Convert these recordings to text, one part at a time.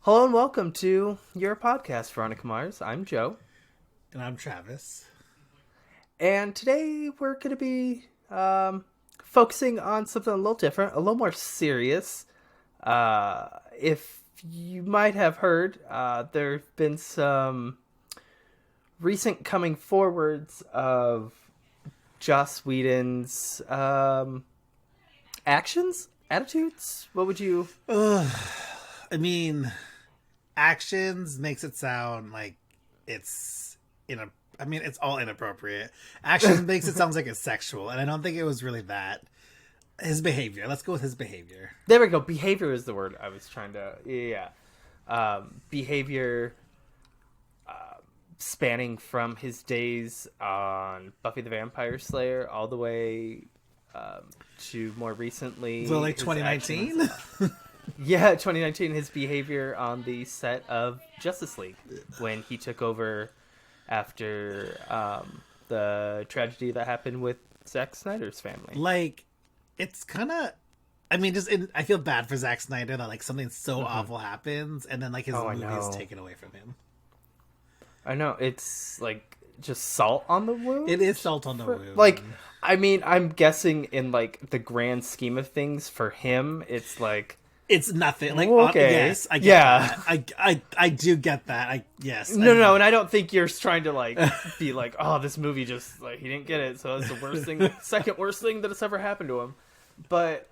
Hello and welcome to your podcast, Veronica Mars. I'm Joe. And I'm Travis. And today we're going to be focusing on something a little different, a little more serious. If you might have heard, there have been some recent coming forwards of Joss Whedon's actions, attitudes. What would you... I mean, actions makes it sound like it's it's all inappropriate. Actions makes it sound like it's sexual, and I don't think it was really that. His behavior. Let's go with his behavior. There we go. Behavior is the word I was trying to... Yeah. Behavior spanning from his days on Buffy the Vampire Slayer all the way to more recently... So like 2019? Yeah, 2019, his behavior on the set of Justice League when he took over after the tragedy that happened with Zack Snyder's family. Like, it's kind of... I feel bad for Zack Snyder that like something so awful happens and then like his movie is taken away from him. I know, it's like just salt on the wound. It is salt on the wound. Like, I mean, I'm guessing in like the grand scheme of things for him, it's like... It's nothing. Like, okay. Yes, I get that. I do get that. No, and I don't think you're trying to like be like, oh, this movie just like he didn't get it, so it's the worst thing, second worst thing that has ever happened to him. But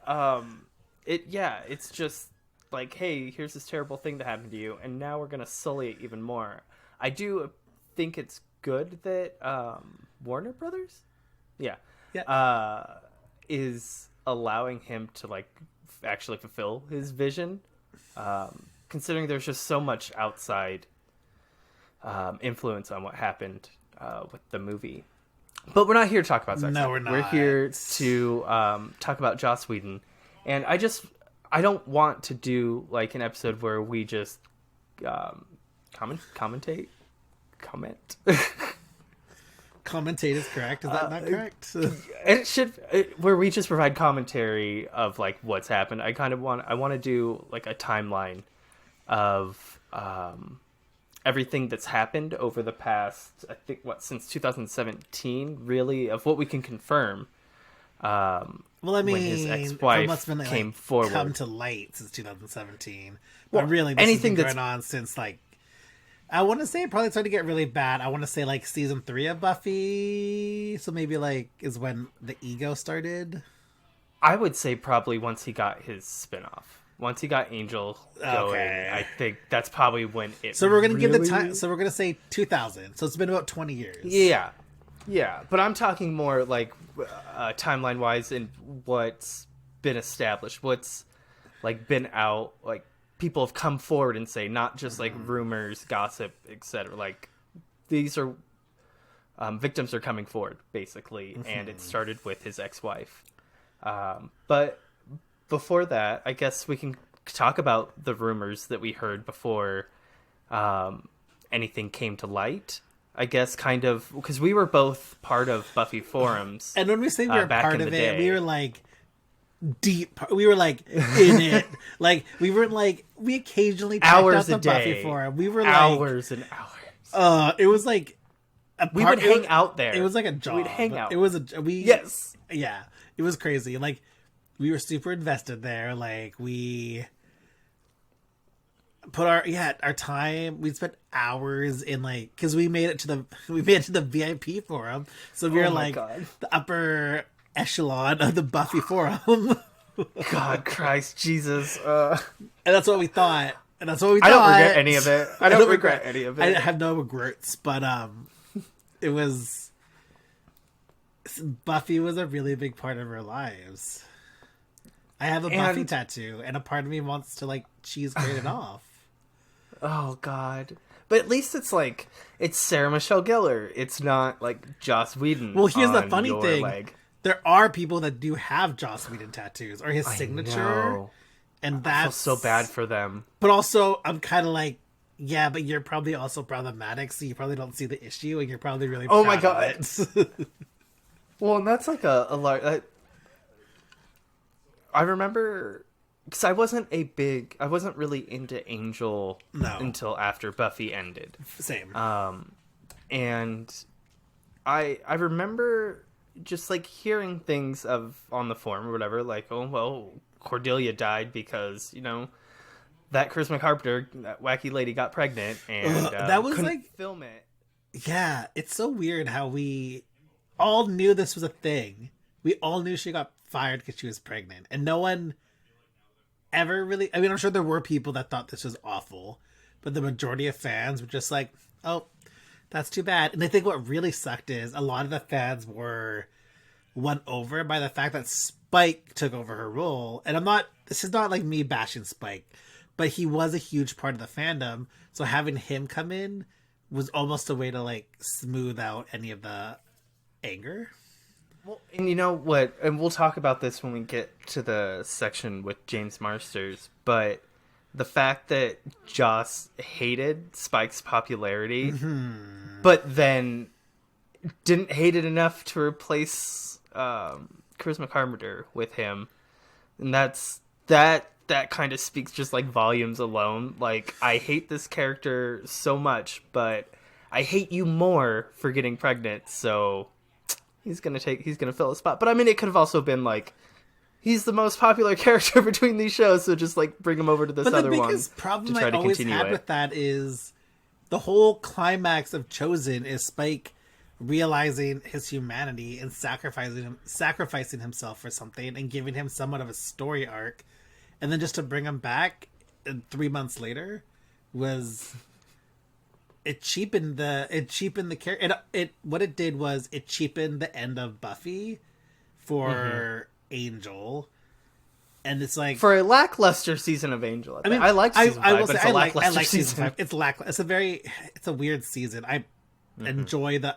it's just like, hey, here's this terrible thing that happened to you, and now we're gonna sully it even more. I do think it's good that Warner Brothers, is allowing him to like actually fulfill his vision, considering there's just so much outside influence on what happened with the movie. But we're not here to talk about Zack Snyder. We're not. We're here to talk about Joss Whedon. And I don't want to do like an episode where we just comment. Commentate is correct. Is that not correct? Where we just provide commentary of like what's happened. I want to do like a timeline of everything that's happened over the past, I think since 2017, really, of what we can confirm. Well, I mean, when his ex-wife came forward, come to light since 2017. Well, but really, this anything has been going on since like. I want to say it probably started to get really bad. I want to say like season 3 of Buffy. So maybe like is when the ego started. I would say probably once he got his spinoff. Once he got Angel going, I think that's probably when it. So we're gonna give the time. So we're gonna say 2000. So it's been about 20 years. Yeah. But I'm talking more like timeline wise and what's been established, what's like been out, like. People have come forward and say, not just like rumors, gossip, etc. Like these are victims are coming forward basically, and it started with his ex-wife. But before that, I guess we can talk about the rumors that we heard before anything came to light. I guess kind of because we were both part of Buffy forums, and when we say we were part of it, we were like. Deep, we were like in it, like we weren't like we occasionally checked hours out the a day. Buffy forum. We were hours and hours. It was like we would hang out there. It was like a job. We'd hang out. It was yes, yeah. It was crazy. Like we were super invested there. Like we put our time. We spent hours in like because we made it to the VIP forum. So we were like the upper echelon of the Buffy forum. God, Christ, Jesus. And that's what we thought. And that's what we thought. I don't regret any of it. I don't regret any of it. I have no regrets, but it was... Buffy was a really big part of our lives. I have a Buffy tattoo, and a part of me wants to, like, cheese grate it off. Oh, God. But at least it's, like, it's Sarah Michelle Gellar. It's not, like, Joss Whedon. Well, here's the funny thing. Leg. There are people that do have Joss Whedon tattoos or his signature, and that's I feel so bad for them. But also, I'm kind of like, yeah, but you're probably also problematic, so you probably don't see the issue, and you're probably really proud my God. of it. Well, and that's like a large. I remember because I wasn't really into Angel No. until after Buffy ended. Same. And I remember just like hearing things on the forum or whatever, like, oh well, Cordelia died because, you know, that Charisma Carpenter, that wacky lady, got pregnant and that was couldn't like film it. Yeah, it's so weird how we all knew this was a thing. We all knew she got fired because she was pregnant, and no one ever really. I mean, I'm sure there were people that thought this was awful, but the majority of fans were just like, "Oh, that's too bad." And I think what really sucked is a lot of the fans were won over by the fact that Spike took over her role. And this is not like me bashing Spike, but he was a huge part of the fandom. So having him come in was almost a way to like smooth out any of the anger. Well, and you know what? And we'll talk about this when we get to the section with James Marsters, but the fact that Joss hated Spike's popularity, but then didn't hate it enough to replace Charisma Carpenter with him, and that kind of speaks just like volumes alone. Like, I hate this character so much, but I hate you more for getting pregnant, so he's gonna fill a spot. But I mean, it could have also been like, he's the most popular character between these shows, so just like bring him over to this other one. But the biggest problem to try I to always continue had it. with that is the whole climax of Chosen is Spike realizing his humanity and sacrificing himself for something and giving him somewhat of a story arc, and then just to bring him back 3 months later was it cheapened the character. What it did was it cheapened the end of Buffy for Angel, and it's like for a lackluster season of Angel. I mean, I like season 5, but it's a lackluster season 5. It's a weird season. I enjoy the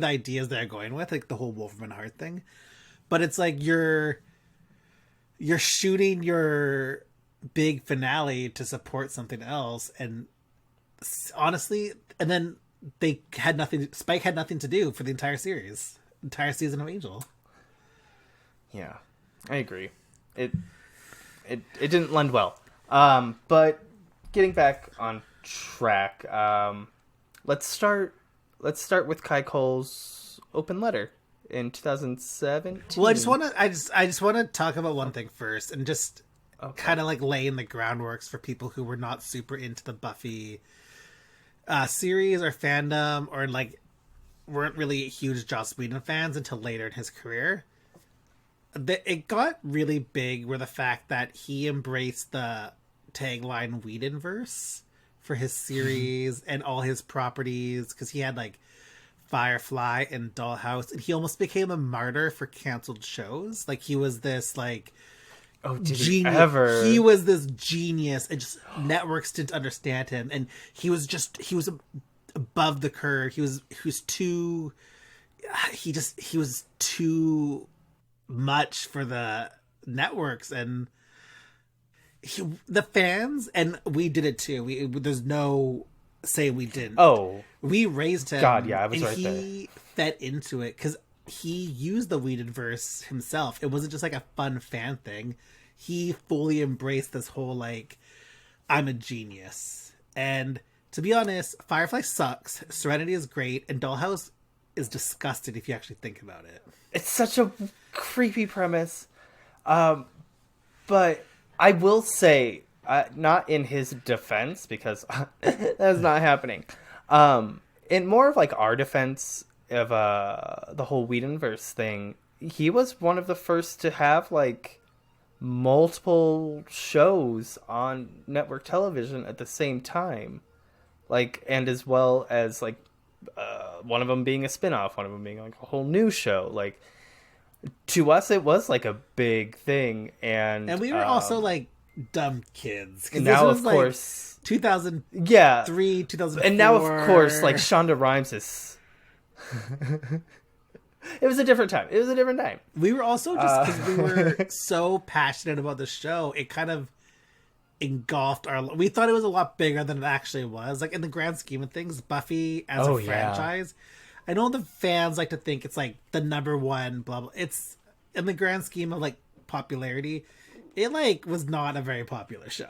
ideas they're going with, like the whole Wolfman Heart thing, but it's like you're shooting your big finale to support something else, and honestly, and then Spike had nothing to do for the entire season of Angel. Yeah, I agree. It didn't lend well. But getting back on track, let's start with Kai Cole's open letter in 2017. Well, I just want to talk about one thing first, and just kind of like laying the groundworks for people who were not super into the Buffy series or fandom, or like weren't really huge Joss Whedon fans until later in his career. It got really big where the fact that he embraced the tagline Whedonverse for his series and all his properties, because he had like Firefly and Dollhouse, and he almost became a martyr for canceled shows. Like, he was this like genius. He was this genius, and just networks didn't understand him, and he was above the curve. He was too much for the networks, and the fans, and we did it too. There's no say we didn't. Oh, we raised him. God, yeah, I was and right there. He fed into it because he used the Whedonverse himself. It wasn't just like a fun fan thing. He fully embraced this whole like, I'm a genius. And to be honest, Firefly sucks. Serenity is great, and Dollhouse is disgusting if you actually think about it. It's such a creepy premise. But I will say, not in his defense, because that's not happening. In more of like our defense of the whole Whedonverse thing, he was one of the first to have like multiple shows on network television at the same time, like, and as well as like one of them being a spin-off, one of them being like a whole new show. Like, to us it was like a big thing, and we were also like dumb kids, and now of course 2003 2004, and now of course like Shonda Rhimes is it was a different time. We were also just because we were so passionate about the show, it kind of engulfed we thought it was a lot bigger than it actually was. Like, in the grand scheme of things, Buffy as a franchise, I know the fans like to think it's like the number one blah blah. It's, in the grand scheme of like popularity, it like was not a very popular show.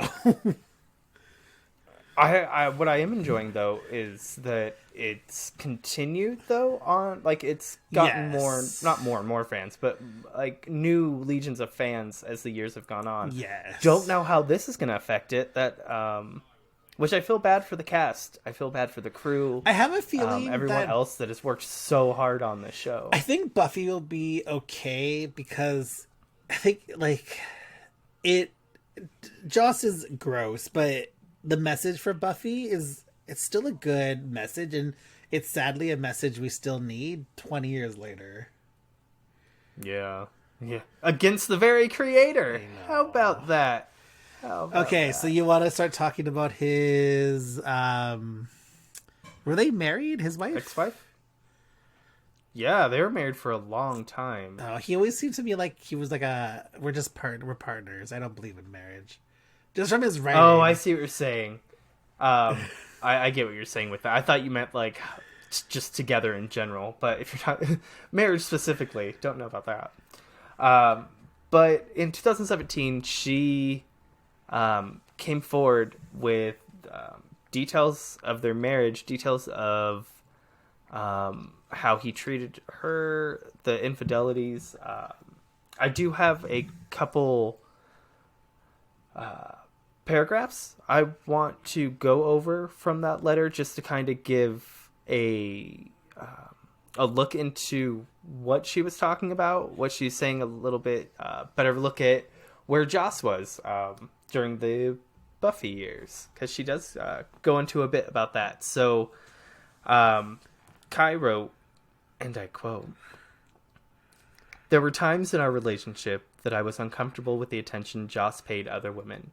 I what I am enjoying though is that it's continued though on like it's gotten more, not more and more fans, but like new legions of fans as the years have gone on. Yes. Don't know how this is going to affect it. That which I feel bad for the cast. I feel bad for the crew. I have a feeling everyone else that has worked so hard on this show. I think Buffy will be okay because I think like it. Joss is gross, but the message for Buffy it's still a good message, and it's sadly a message we still need 20 years later. Yeah. Against the very creator. How about that? Okay, so you want to start talking about his were they married? His wife? Ex-wife? Yeah, they were married for a long time. He always seemed to be like he was like we're partners. I don't believe in marriage. Just from his writing. Oh, I see what you're saying. I get what you're saying with that. I thought you meant like just together in general, but if you're not marriage specifically, don't know about that. But in 2017, she came forward with details of their marriage, details of how he treated her, the infidelities. I do have a couple paragraphs I want to go over from that letter just to kind of give a look into what she was talking about, what she's saying, a little bit better look at where Joss was during the Buffy years, because she does go into a bit about that. So Kai wrote, and I quote, "There were times in our relationship that I was uncomfortable with the attention Joss paid other women.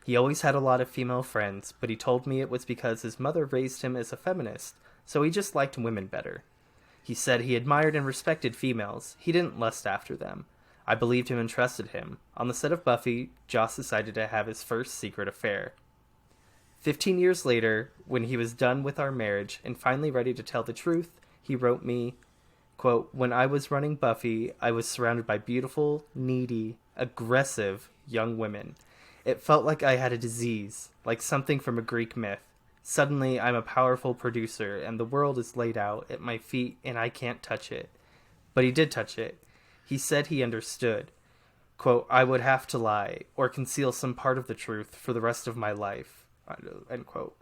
He always had a lot of female friends, but he told me it was because his mother raised him as a feminist, so he just liked women better. He said he admired and respected females. He didn't lust after them. I believed him and trusted him. On the set of Buffy, Joss decided to have his first secret affair. 15 years later, when he was done with our marriage and finally ready to tell the truth, he wrote me, quote, 'When I was running Buffy, I was surrounded by beautiful, needy, aggressive young women. It felt like I had a disease, like something from a Greek myth. Suddenly, I'm a powerful producer, and the world is laid out at my feet, and I can't touch it.' But he did touch it. He said he understood. Quote, 'I would have to lie, or conceal some part of the truth for the rest of my life.' End quote.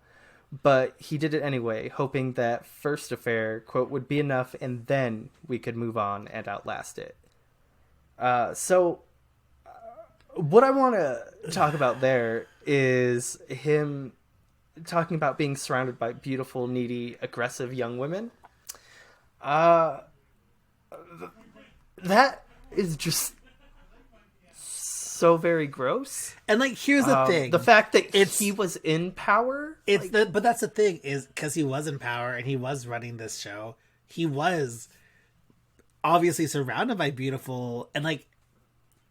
But he did it anyway, hoping that first affair, quote, would be enough, and then we could move on and outlast it." What I want to talk about there is him talking about being surrounded by beautiful, needy, aggressive young women. That is just so very gross. And like, here's the thing: the fact that he was in power. But that's the thing, is because he was in power and he was running this show. He was obviously surrounded by beautiful, and like,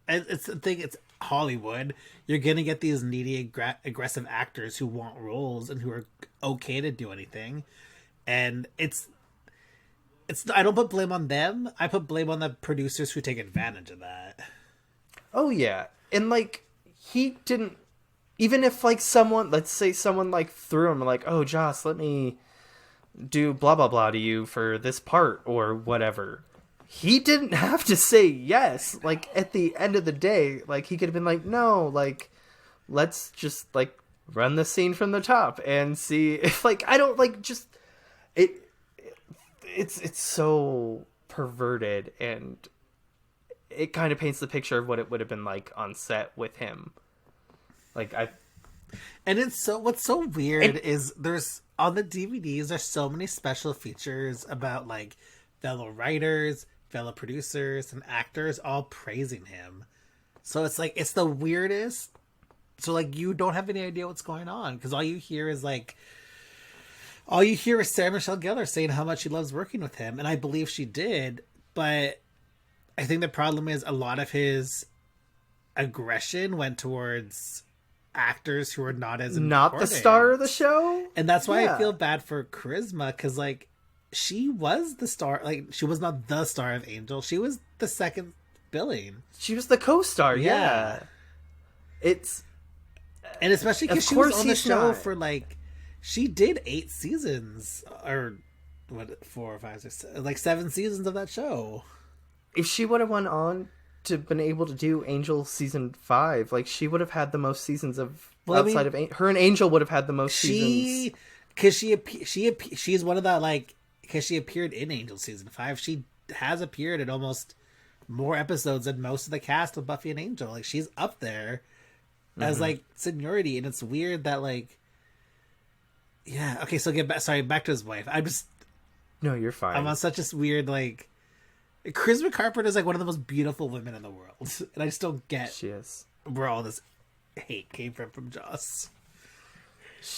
it's the thing. It's Hollywood. You're gonna get these needy, aggressive actors who want roles and who are okay to do anything, and it's. I don't put blame on them. I put blame on the producers who take advantage of that. Oh yeah, and like he didn't. Even if like someone, let's say someone like threw him like, "Oh, Joss, let me do blah blah blah to you for this part or whatever." He didn't have to say yes. Like at the end of the day, like he could have been like, "No, like let's just like run the scene from the top and see if like I don't like just it." It's so perverted, and it kind of paints the picture of what it would have been like on set with him. And it's so, what's so weird is there's on the DVDs there's so many special features about like fellow writers, fellow producers, and actors all praising him. So it's like it's the weirdest. So like you don't have any idea what's going on, because all you hear is Sarah Michelle Gellar saying how much she loves working with him, and I believe she did. But I think the problem is a lot of his aggression went towards actors who are not as important. Not the star of the show, and that's why I feel bad for Charisma, because like she was the star. Like she was not the star of Angel. She was the second billing. She was the co-star. Yeah. It's And especially because Of she was course on the he's show not. for like, she did 8 seasons, or what, 4 or 5, 6, like 7 seasons of that show. if she would have went on to been able to do Angel season 5, like she would have had the most seasons of Well, I outside mean, of her and Angel would have had the most seasons. she, because she's one of that, like, because she appeared in Angel season 5. She has appeared in almost more episodes than most of the cast of Buffy and Angel. Like, she's up there as like seniority, and it's weird that, like, yeah, okay, so back to his wife. No, you're fine. I'm on such a weird, like, Charisma Carpenter is like one of the most beautiful women in the world, and I just don't get She is. where all this hate came from Joss.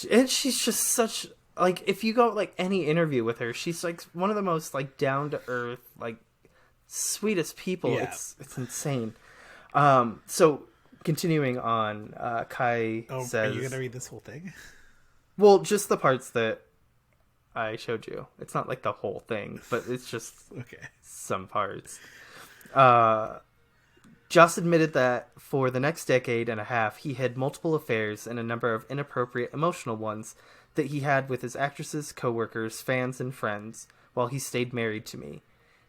And she's just such, like, if you go like any interview with her, she's like one of the most like down to earth, like sweetest people. Yeah. It's insane. So continuing on, Kai says, Are you gonna read this whole thing? well, just the parts that I showed you. It's not like the whole thing, but it's just Okay. some parts. Joss admitted that for the next decade and a half, he had multiple affairs and a number of inappropriate emotional ones that he had with his actresses, coworkers, fans, and friends while he stayed married to me.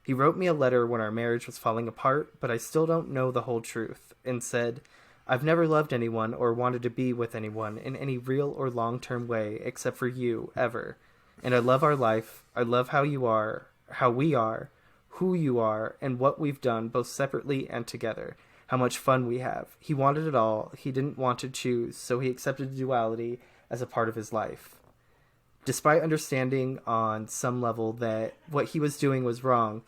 He wrote me a letter when our marriage was falling apart, but I still don't know the whole truth, and said, I've never loved anyone or wanted to be with anyone in any real or long-term way except for you, ever. And I love our life. I love how you are, how we are, who you are, and what we've done both separately and together. How much fun we have. He wanted it all. He didn't want to choose, so he accepted duality as a part of his life. Despite understanding on some level that what he was doing was wrong,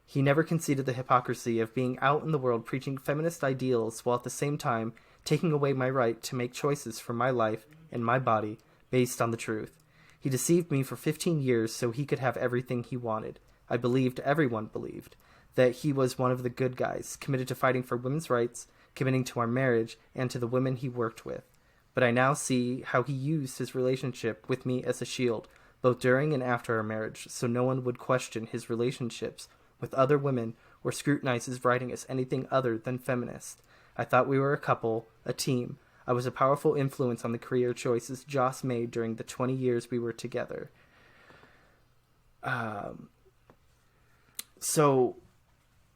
he never conceded the hypocrisy of being out in the world preaching feminist ideals while at the same time taking away my right to make choices for my life and my body based on the truth. He deceived me for 15 years so he could have everything he wanted. I believed, everyone believed, that he was one of the good guys, committed to fighting for women's rights, committing to our marriage, and to the women he worked with. But I now see how he used his relationship with me as a shield, both during and after our marriage, so no one would question his relationships with other women or scrutinize his writing as anything other than feminist. I thought we were a couple, a team. I was a powerful influence on the career choices Joss made during the 20 years we were together. So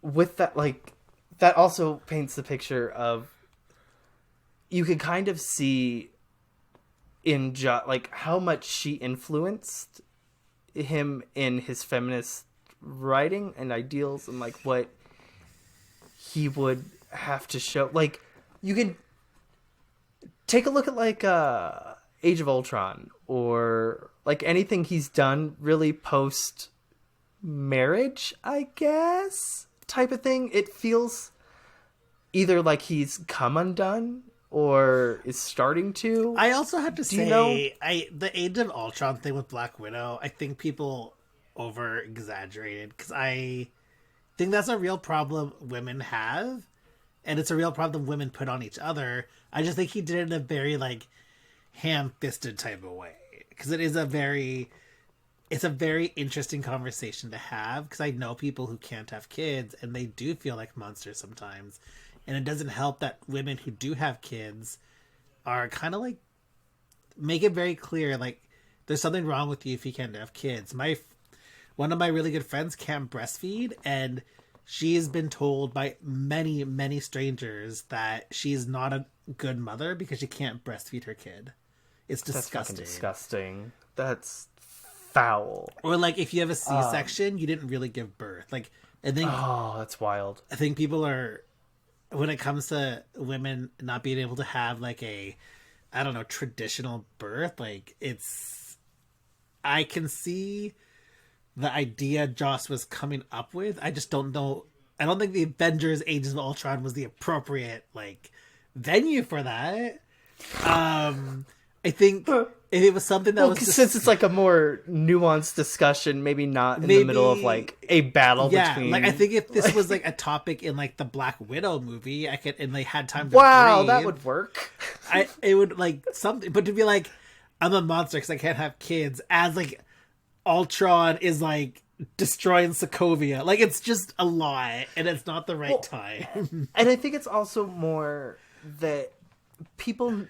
with that, like, that also paints the picture of, you could kind of see in like how much she influenced him in his feminist writing and ideals, and like what he would have to show. Like, you could take a look at like Age of Ultron, or like anything he's done really post marriage, I guess, type of thing. It feels either like he's come undone or is starting to. I also have to say, you know? the Age of Ultron thing with Black Widow, I think people over exaggerated, because I think that's a real problem women have, and it's a real problem women put on each other. I just think he did it in a very like ham-fisted type of way, because it's a very interesting conversation to have, because I know people who can't have kids and they do feel like monsters sometimes, and it doesn't help that women who do have kids are kind of like, make it very clear, like, there's something wrong with you if you can't have kids. One of my really good friends can't breastfeed, and she's been told by many, many strangers that she's not a good mother because she can't breastfeed her kid. It's disgusting. That's fucking disgusting. That's foul. Or like, if you have a C-section, you didn't really give birth. Like, I think, that's wild. I think people are, when it comes to women not being able to have like a, I don't know, traditional birth, like, I can see the idea Joss was coming up with. I just don't know. I don't think the Avengers Ages of Ultron was the appropriate like venue for that. I think if it was something that was just, since it's like a more nuanced discussion, maybe not in the middle of like a battle between. Like, I think if this was like a topic in like the Black Widow movie, I could, and they had time to breathe, that would work. it would like something, but to be like, I'm a monster because I can't have kids, as like Ultron is like destroying Sokovia, like, it's just a lot, and it's not the right time. And I think it's also more that people,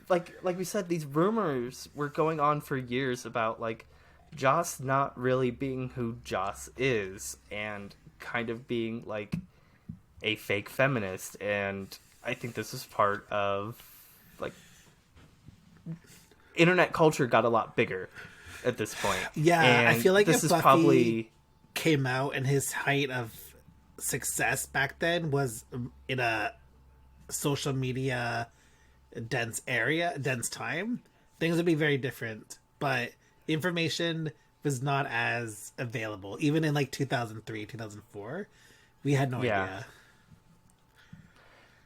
like we said, these rumors were going on for years about like Joss not really being who Joss is and kind of being like a fake feminist. And I think this is part of like internet culture got a lot bigger at this point. Yeah, and I feel like this if is Buffy probably came out and his height of success back then was in a social media dense time, things would be very different. But information was not as available. Even in like 2003, 2004, we had no idea.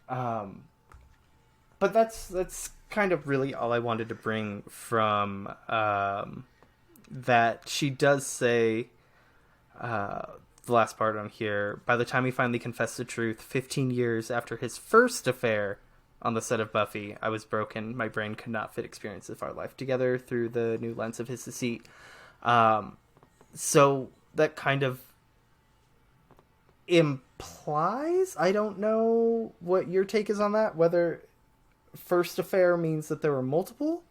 But that's kind of really all I wanted to bring from that. She does say the last part on here, by the time he finally confessed the truth 15 years after his first affair on the set of Buffy, I was broken. My brain could not fit experiences of our life together through the new lens of his deceit. So that kind of implies, I don't know what your take is on that, whether first affair means that there were multiple.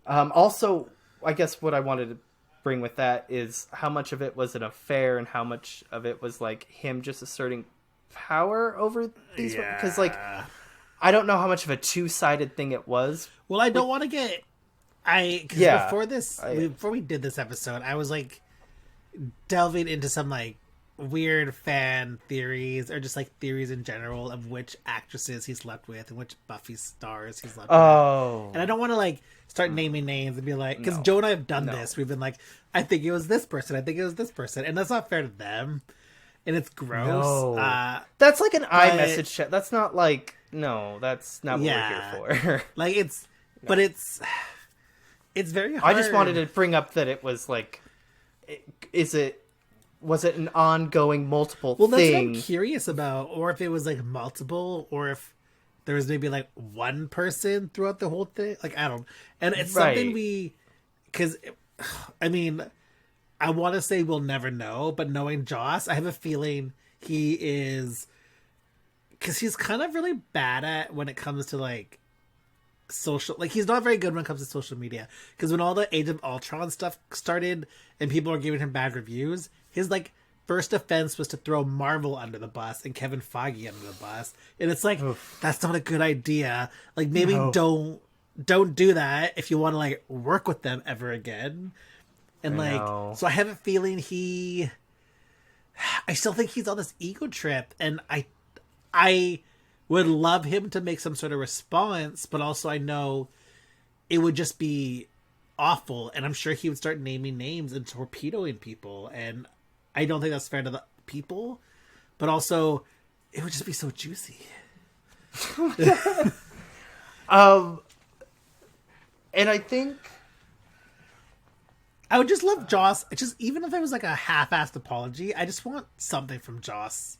Also, I guess what I wanted to bring with that is how much of it was an affair and how much of it was like him just asserting power over these, because like I don't know how much of a two-sided thing it was. Well, I don't want to get before we did this episode, I was like delving into some like weird fan theories or just like theories in general of which actresses he's slept with and which Buffy stars he's slept with. And I don't want to like start naming names and be like, because Joe and I have done this. We've been like, I think it was this person. I think it was this person. And that's not fair to them. And it's gross. That's like an iMessage chat. That's not like, no, that's not what we're here for. Like but it's very hard. I just wanted to bring up that it was like, was it an ongoing multiple thing? Well, that's what I'm curious about. Or if it was like multiple, or if there was maybe like one person throughout the whole thing. Like, I don't. And it's something because, I mean, I want to say we'll never know, but knowing Joss, I have a feeling he is, because he's kind of really bad at when it comes to like social, like he's not very good when it comes to social media, because when all the Age of Ultron stuff started and people are giving him bad reviews, his like first offense was to throw Marvel under the bus and Kevin Feige under the bus, and it's like, that's not a good idea. Like, maybe don't do that if you want to like work with them ever again. And so I have a feeling I still think he's on this ego trip, and I would love him to make some sort of response, but also I know it would just be awful, and I'm sure he would start naming names and torpedoing people, and I don't think that's fair to the people, but also it would just be so juicy. And I think I would just love Joss. Just even if it was like a half-assed apology, I just want something from Joss.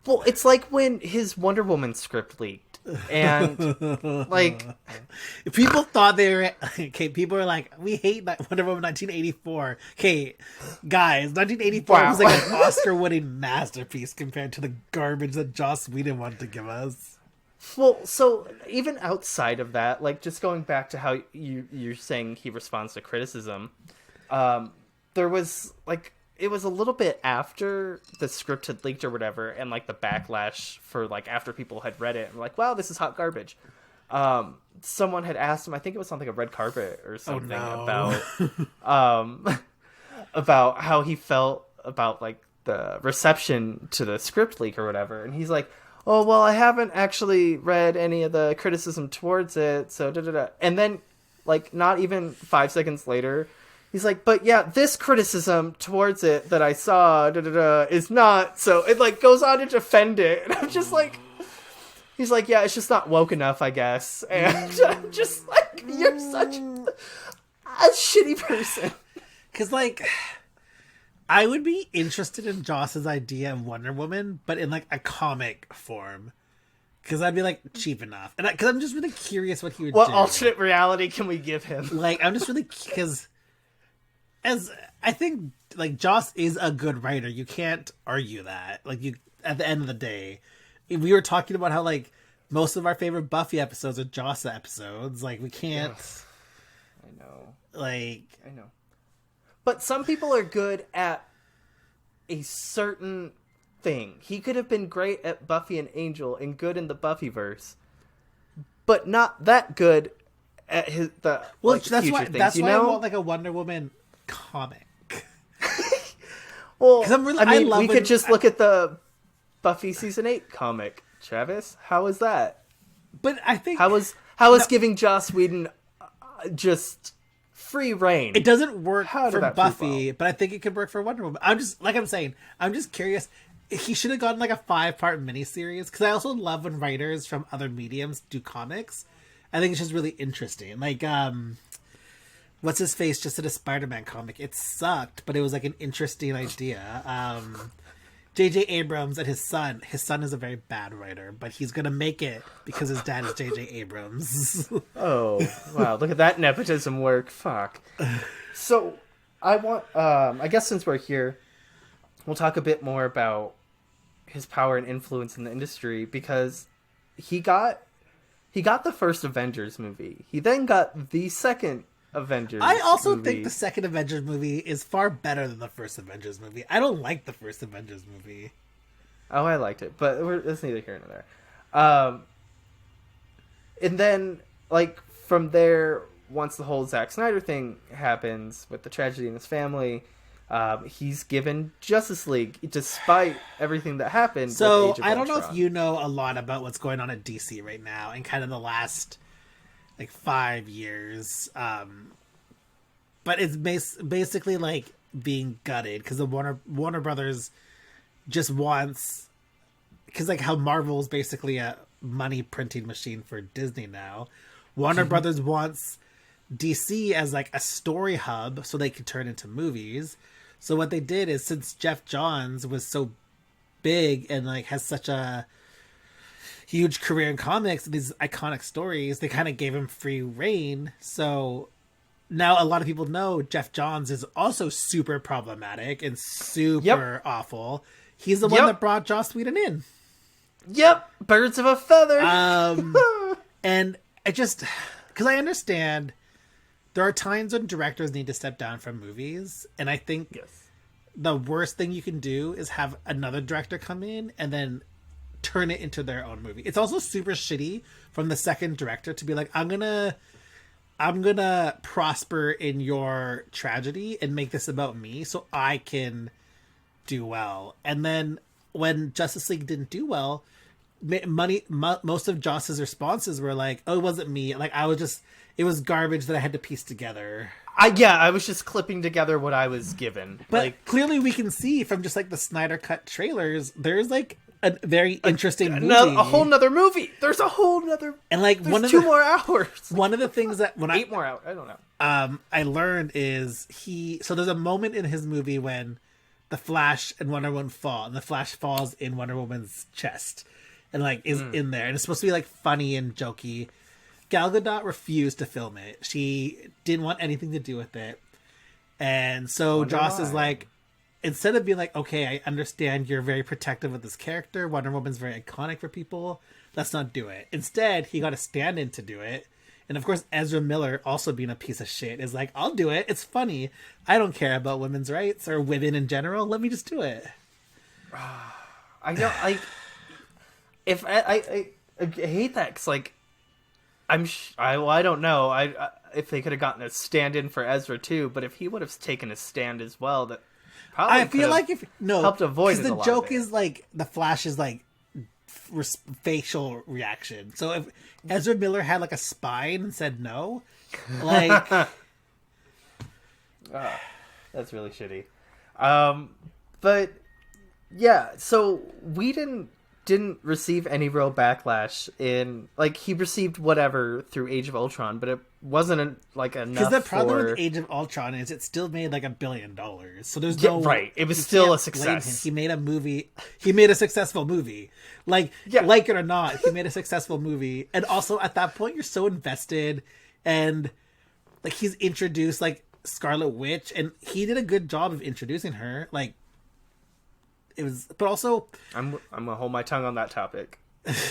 Well, it's like when his Wonder Woman script leaked, and like people thought they were people were like, we hate Wonder Woman 1984. Okay, guys, 1984 was like an Oscar-winning masterpiece compared to the garbage that Joss Whedon wanted to give us. Well, so even outside of that, like just going back to how you're saying he responds to criticism, there was like, it was a little bit after the script had leaked or whatever, and like the backlash for like after people had read it and like, wow, this is hot garbage. Someone had asked him, I think it was something a red carpet or something, about how he felt about like the reception to the script leak or whatever, and he's like, oh, well, I haven't actually read any of the criticism towards it, so da-da-da. And then, like, not even 5 seconds later, he's like, but yeah, this criticism towards it that I saw, da-da-da, is not, so it, like, goes on to defend it. And I'm just like, he's like, yeah, it's just not woke enough, I guess. And I'm just like, you're such a shitty person. Because, like, I would be interested in Joss's idea of Wonder Woman, but in like a comic form, because I'd be like, cheap enough, and because I'm just really curious what he would do. What alternate reality can we give him? Like, I'm just really, because as I think like Joss is a good writer, you can't argue that. Like, you, at the end of the day, we were talking about how like most of our favorite Buffy episodes are Jossa episodes. Like we can't. Yes. I know. Like I know. But some people are good at a certain thing. He could have been great at Buffy and Angel and good in the Buffyverse, but not that good at the that's future why things, that's you why know? I want like a Wonder Woman comic. Well, I mean, love we could just look at the Buffy season 8 comic. Travis, how was that? But I think how was giving Joss Whedon just free reign? it doesn't work How did for that prove Buffy, well? but I think it could work for Wonder Woman. I'm just curious. He should have gotten like a 5-part miniseries, because I also love when writers from other mediums do comics. I think it's just really interesting. Like, what's his face just did a Spider-Man comic. It sucked, but it was like an interesting idea. J.J. Abrams and his son. His son is a very bad writer, but he's gonna make it because his dad is J.J. Abrams. Oh, wow. Look at that nepotism work. Fuck. So, I want, I guess since we're here, we'll talk a bit more about his power and influence in the industry, because he got the first Avengers movie. He then got the second Avengers I also movie. think the second Avengers movie is far better than the first Avengers movie. I don't like the first Avengers movie. Oh, I liked it, but it's neither here nor there. And then, like, from there, once the whole Zack Snyder thing happens with the tragedy in his family, he's given Justice League, despite everything that happened. So, with Age of I don't know Ultron. if you know a lot about what's going on at DC right now and kind of the last, like, 5 years. But it's basically, like, being gutted because the Warner Brothers just wants... Because, like, how Marvel's basically a money printing machine for Disney now. Warner Brothers wants DC as, like, a story hub so they can turn into movies. So what they did is, since Jeff Johns was so big and, like, has such a huge career in comics and these iconic stories, they kind of gave him free reign. So now a lot of people know Jeff Johns is also super problematic and super awful. He's the one that brought Joss Whedon in. Yep, birds of a feather. And I just, because I understand there are times when directors need to step down from movies, and I think the worst thing you can do is have another director come in and then turn it into their own movie. It's also super shitty from the second director to be like, I'm gonna prosper in your tragedy and make this about me so I can do well. And then when Justice League didn't do well, most of Joss's responses were like, oh, it wasn't me. Like, it was garbage that I had to piece together. I was just clipping together what I was given. But like, clearly we can see from just like the Snyder Cut trailers, there's like a very interesting movie. A whole nother movie. There's a whole nother, and like there's 2 more hours. One of the things that when 8 more hours, I don't know. I learned is so there's a moment in his movie when the Flash and Wonder Woman fall, and the Flash falls in Wonder Woman's chest, and like is in there, and it's supposed to be like funny and jokey. Gal Gadot refused to film it. She didn't want anything to do with it, and so Joss is like, instead of being like, okay, I understand you're very protective of this character, Wonder Woman's very iconic for people, let's not do it. Instead, he got a stand-in to do it. And of course, Ezra Miller, also being a piece of shit, is like, I'll do it. It's funny. I don't care about women's rights or women in general. Let me just do it. I don't like. If I hate that, because like, I don't know. If they could have gotten a stand-in for Ezra too, but if he would have taken a stand as well, that probably I feel like helped avoid it. The joke is like the Flash is like facial reaction. So if Ezra Miller had like a spine and said no, like that's really shitty. But yeah, so Whedon didn't receive any real backlash in, like, he received whatever through Age of Ultron, but it wasn't enough. Because the problem with Age of Ultron is it still made like $1 billion. So there's no right. It was still a success. He made a movie. He made a successful movie. Like it or not, he made a successful movie. And also at that point, you're so invested, and like he's introduced like Scarlet Witch, and he did a good job of introducing her. Like, it was, but also I'm gonna hold my tongue on that topic.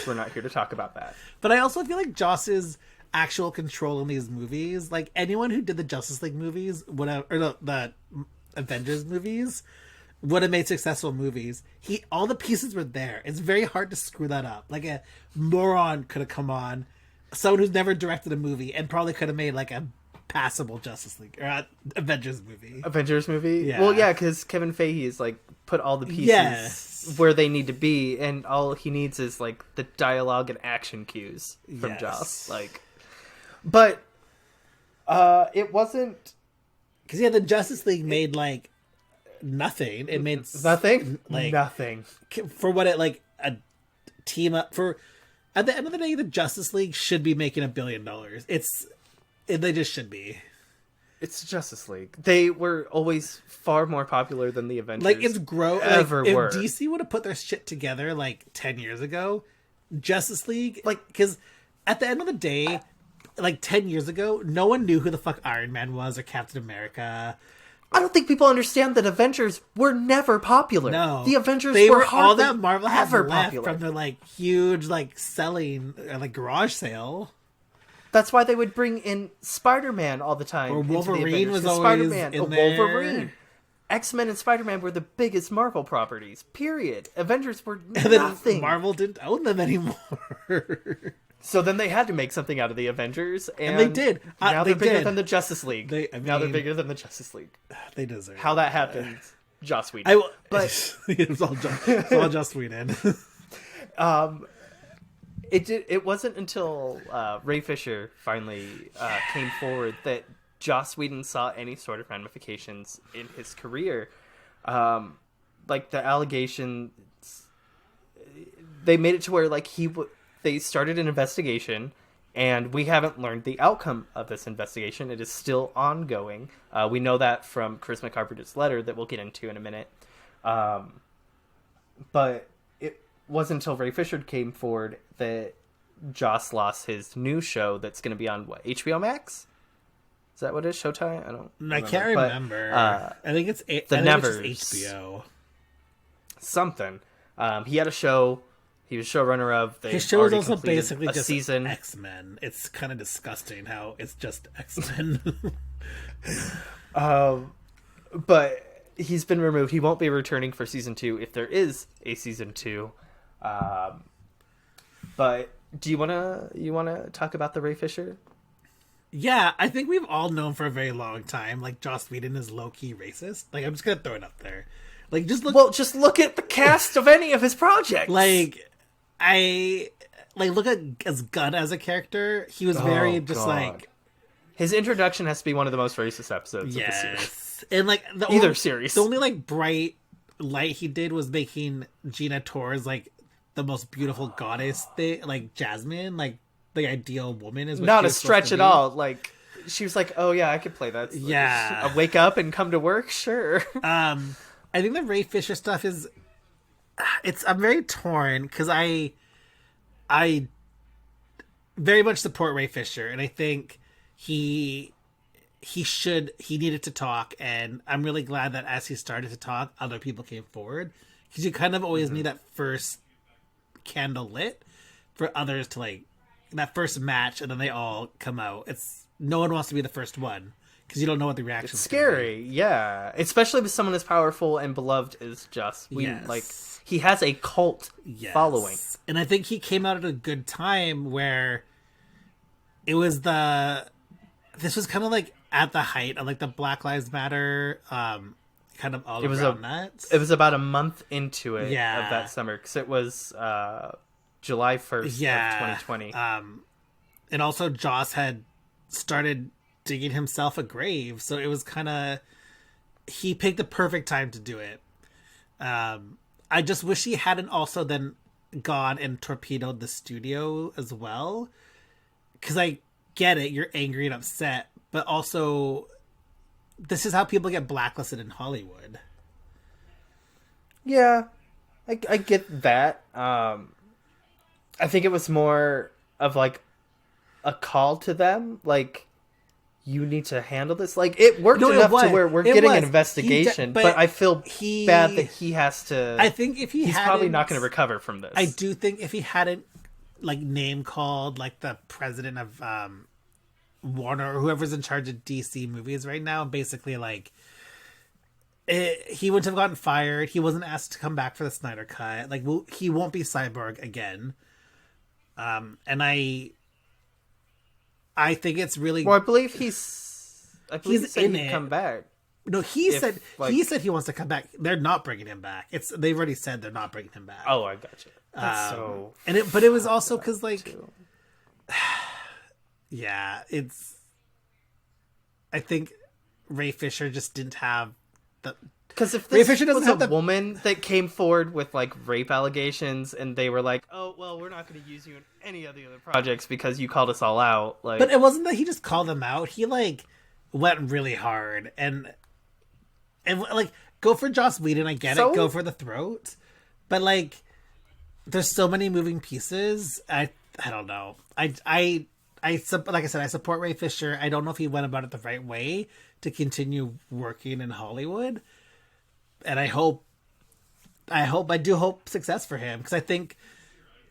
We're not here to talk about that. But I also feel like Joss's actual control in these movies, like anyone who did the Justice League movies, the Avengers movies, would have made successful movies. All the pieces were there. It's very hard to screw that up. Like a moron could have come on, someone who's never directed a movie, and probably could have made like a passable Justice League or Avengers movie. Yeah. Well, yeah, because Kevin Feige is like put all the pieces where they need to be, and all he needs is like the dialogue and action cues from Joss. Like, but it wasn't because the Justice League made like nothing. It made nothing for what it like a team up for. At the end of the day, the Justice League should be making $1 billion. They just should be. It's Justice League. They were always far more popular than the Avengers. Like it's ever like, were. If DC would have put their shit together like 10 years ago, Justice League, like, because at the end of the day, like 10 years ago, no one knew who the fuck Iron Man was or Captain America. I don't think people understand that Avengers were never popular. No, the Avengers were all that Marvel had ever left popular from their like huge like selling like garage sale. That's why they would bring in Spider-Man all the time. Or Wolverine was always Spider-Man, in there. Wolverine. X-Men and Spider-Man were the biggest Marvel properties, period. Avengers were and nothing. Then Marvel didn't own them anymore. So then they had to make something out of the Avengers. And they did. Now they they're bigger did. than the Justice League. Now they're bigger than the Justice League. They deserve How that happened, Joss Whedon. But it was all Joss Whedon. It wasn't until Ray Fisher finally came forward that Joss Whedon saw any sort of ramifications in his career. Like the allegations, they made it to where like they started an investigation, and we haven't learned the outcome of this investigation. It is still ongoing. We know that from Charisma Carpenter's letter that we'll get into in a minute. But it wasn't until Ray Fisher came forward that Joss lost his new show that's going to be on what, HBO Max? Is that what it is? Showtime? I can't remember. I think it's HBO. Something. He had a show. He was showrunner of. His show is also basically a just season. X-Men. It's kind of disgusting how it's just X-Men. But he's been removed. He won't be returning for season 2 if there is a season 2. But do you wanna talk about the Ray Fisher? Yeah, I think we've all known for a very long time, like, Joss Whedon is low-key racist. Like, I'm just gonna throw it up there. Like, just look at the cast of any of his projects. Look at as Gunn as a character. He was very just like. His introduction has to be one of the most racist episodes of the series. And like series. The only like bright light he did was making Gina Torres like the most beautiful goddess thing, like Jasmine, like the ideal woman is what not a stretch at all. Like she was like, oh yeah, I could play that. Yeah, I wake up and come to work. Sure. I think the Ray Fisher stuff is. I'm very torn because I very much support Ray Fisher, and I think he needed to talk, and I'm really glad that as he started to talk, other people came forward, because you kind of always need that first candle lit for others to like that first match, and then they all come out. No one wants to be the first one because you don't know what the reaction. It's scary, yeah, especially with someone as powerful and beloved as Joss Whedon. Like he has a cult following, and I think he came out at a good time where it was this was kind of like at the height of like the Black Lives Matter kind of all around that. It was about a month into it of Yeah. that summer, because it was July 1st of 2020. And also Joss had started digging himself a grave, so it was kind of he picked the perfect time to do it. I just wish he hadn't also then gone and torpedoed the studio as well, because I get it, you're angry and upset, but also this is how people get blacklisted in Hollywood. Yeah, I get that. I think it was more of like a call to them, like, you need to handle this. Like, it worked No, it enough to was. where we're It getting was. an investigation, But but I feel he- bad that he has to. I think if he's probably not going to recover from this. I do think if he hadn't like name called like the president of Warner or whoever's in charge of DC movies right now, basically like he wouldn't have gotten fired. He wasn't asked to come back for the Snyder Cut. Like he won't be Cyborg again. And I think it's really Well, I believe he said in he'd it. come back. No, he said like- he said he wants to come back. They're not bringing him back. They've already said they're not bringing him back. Oh, I got you. That's so. But it was also because like, too. yeah, I think Ray Fisher just didn't have the. Because if Ray this Fisher doesn't was have a the- woman that came forward with like rape allegations, and they were like, "Oh, well, we're not going to use you in any of the other projects because you called us all out," like, But it wasn't that he just called them out. He like went really hard and like go for Joss Whedon. I get So? it. Go for the throat, but like there's so many moving pieces. I don't know. Like I said, I support Ray Fisher. I don't know if he went about it the right way to continue working in Hollywood. And I do hope success for him because I think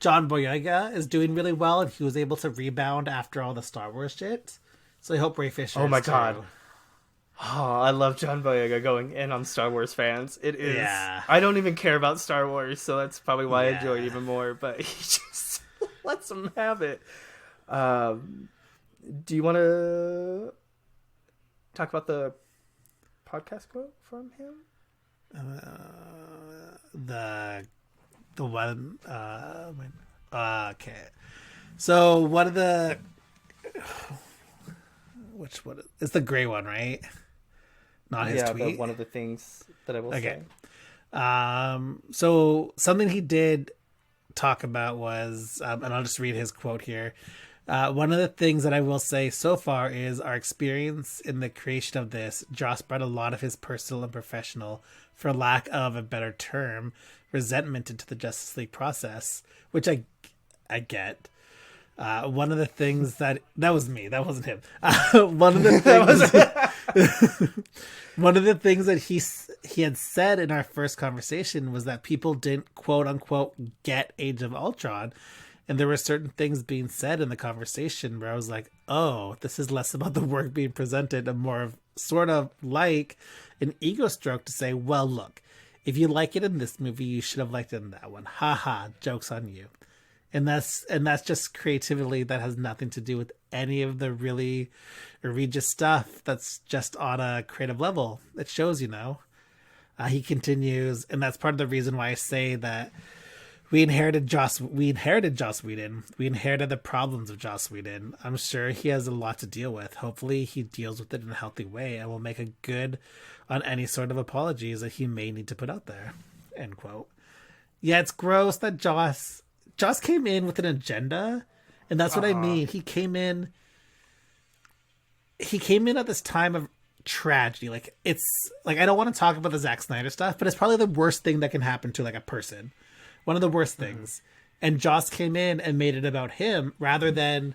John Boyega is doing really well and he was able to rebound after all the Star Wars shit. So I hope Ray Fisher. Oh my is too. God. Oh, I love John Boyega going in on Star Wars fans. It is. Yeah. I don't even care about Star Wars, so that's probably why I enjoy it Yeah. even more. But he just lets him have it. Do you want to talk about the podcast quote from him? The one. Okay. So one of the. Which one? It's the gray one, right? Not his tweet. But one of the things that I will Okay. say. So something he did talk about was, and I'll just read his quote here. One of the things that I will say so far is our experience in the creation of this. Joss brought a lot of his personal and professional, for lack of a better term, resentment into the Justice League process, which I get. One of the things that was me, that wasn't him. One of the things, one of the things that he had said in our first conversation was that people didn't quote unquote get Age of Ultron, and there were certain things being said in the conversation where I was like, oh, this is less about the work being presented and more of sort of like an ego stroke to say, well, look, if you like it in this movie, you should have liked it in that one. Ha ha, joke's on you. And that's just creativity that has nothing to do with any of the really egregious stuff that's just on a creative level. It shows, he continues, and that's part of the reason why I say that we inherited Joss Whedon. We inherited the problems of Joss Whedon. I'm sure he has a lot to deal with. Hopefully he deals with it in a healthy way and will make a good on any sort of apologies that he may need to put out there. End quote. Yeah, it's gross that Joss came in with an agenda, and that's what I mean. He came in at this time of tragedy. Like, it's like, I don't want to talk about the Zack Snyder stuff, but it's probably the worst thing that can happen to like a person. One of the worst things. And Joss came in and made it about him rather than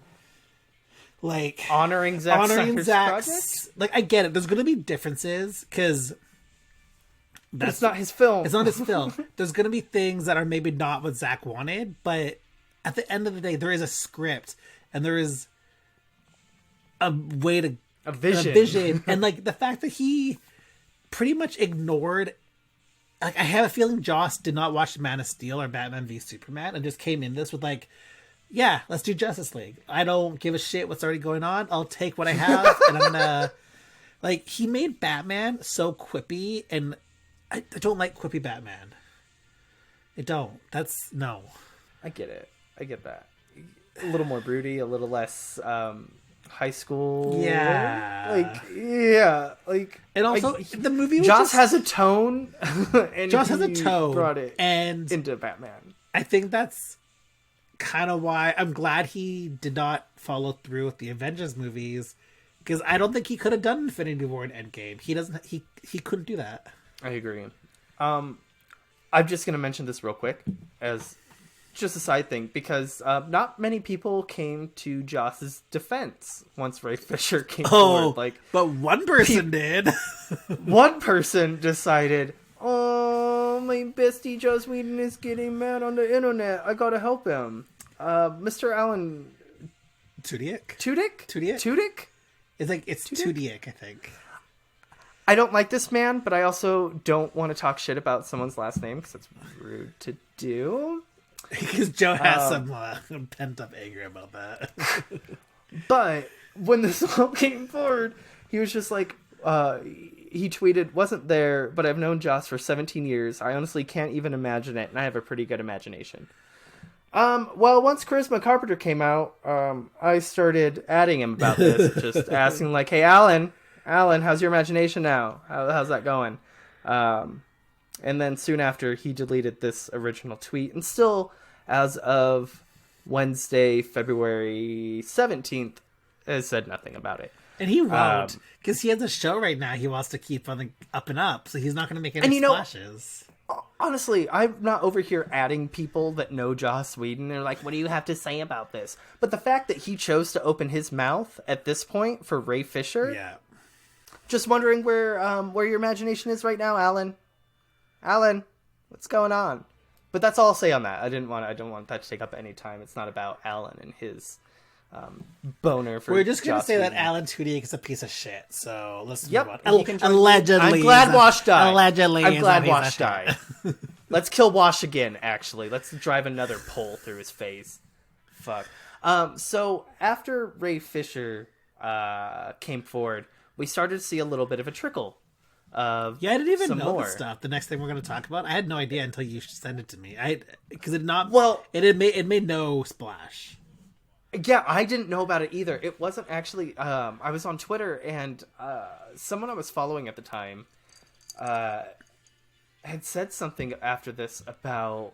like Honoring Snyder's project? Like, I get it. There's going to be differences because That's not his film. it's not his film. There's going to be things that are maybe not what Zack wanted, but at the end of the day, there is a script and there is a way to A vision. and like the fact that he pretty much ignored. Like, I have a feeling Joss did not watch Man of Steel or Batman v Superman and just came in this with like, yeah, let's do Justice League. I don't give a shit what's already going on. I'll take what I have and I'm gonna like. He made Batman so quippy, and I don't like quippy Batman. I don't. That's no. I get it. I get that. A little more broody, a little less high school. Yeah. And also the movie was Joss has a tone. And Joss has a he tone, brought it and into Batman. I think that's kind of why I'm glad he did not follow through with the Avengers movies, because I don't think he could have done Infinity War and Endgame. He couldn't do that. I agree. I'm just gonna mention this real quick as just a side thing, because not many people came to Joss's defense once Ray Fisher came forward. Like, but one person did. One person decided, oh, my bestie Joss Whedon is getting mad on the internet. I gotta help him. Mr. Alan Tudyk? Tudyk? Tudyk? It's Tudyk, I think. I don't like this man, but I also don't want to talk shit about someone's last name because it's rude to do. Because Joe has some pent-up anger about that. But when this all came forward, he was just like, he tweeted, wasn't there, but I've known Joss for 17 years. I honestly can't even imagine it, and I have a pretty good imagination. Well, once Charisma Carpenter came out, I started adding him about this, just asking like, hey, Alan, how's your imagination now? How's that going? And then soon after, he deleted this original tweet, and still, as of Wednesday, February 17th, has said nothing about it. And he won't, because he has a show right now he wants to keep on the up and up, so he's not going to make any splashes. Honestly, I'm not over here adding people that know Joss Whedon. They're like, what do you have to say about this? But the fact that he chose to open his mouth at this point for Ray Fisher... Yeah. Just wondering where your imagination is right now, Alan. Alan, what's going on? But that's all I'll say on that. I don't want that to take up any time. It's not about Alan and his boner for We're just going to say Whedon. that Alan Tudyk is a piece of shit. So let's move on. Allegedly. I'm glad Wash died. Allegedly. I'm glad Wash died. Let's kill Wash again, actually. Let's drive another pole through his face. Fuck. So after Ray Fisher came forward, we started to see a little bit of a trickle of I didn't even know more. this stuff. The next thing we're going to talk about, I had no idea until you sent it to me. Because it made no splash. Yeah, I didn't know about it either. It wasn't actually. I was on Twitter, and someone I was following at the time had said something after this about.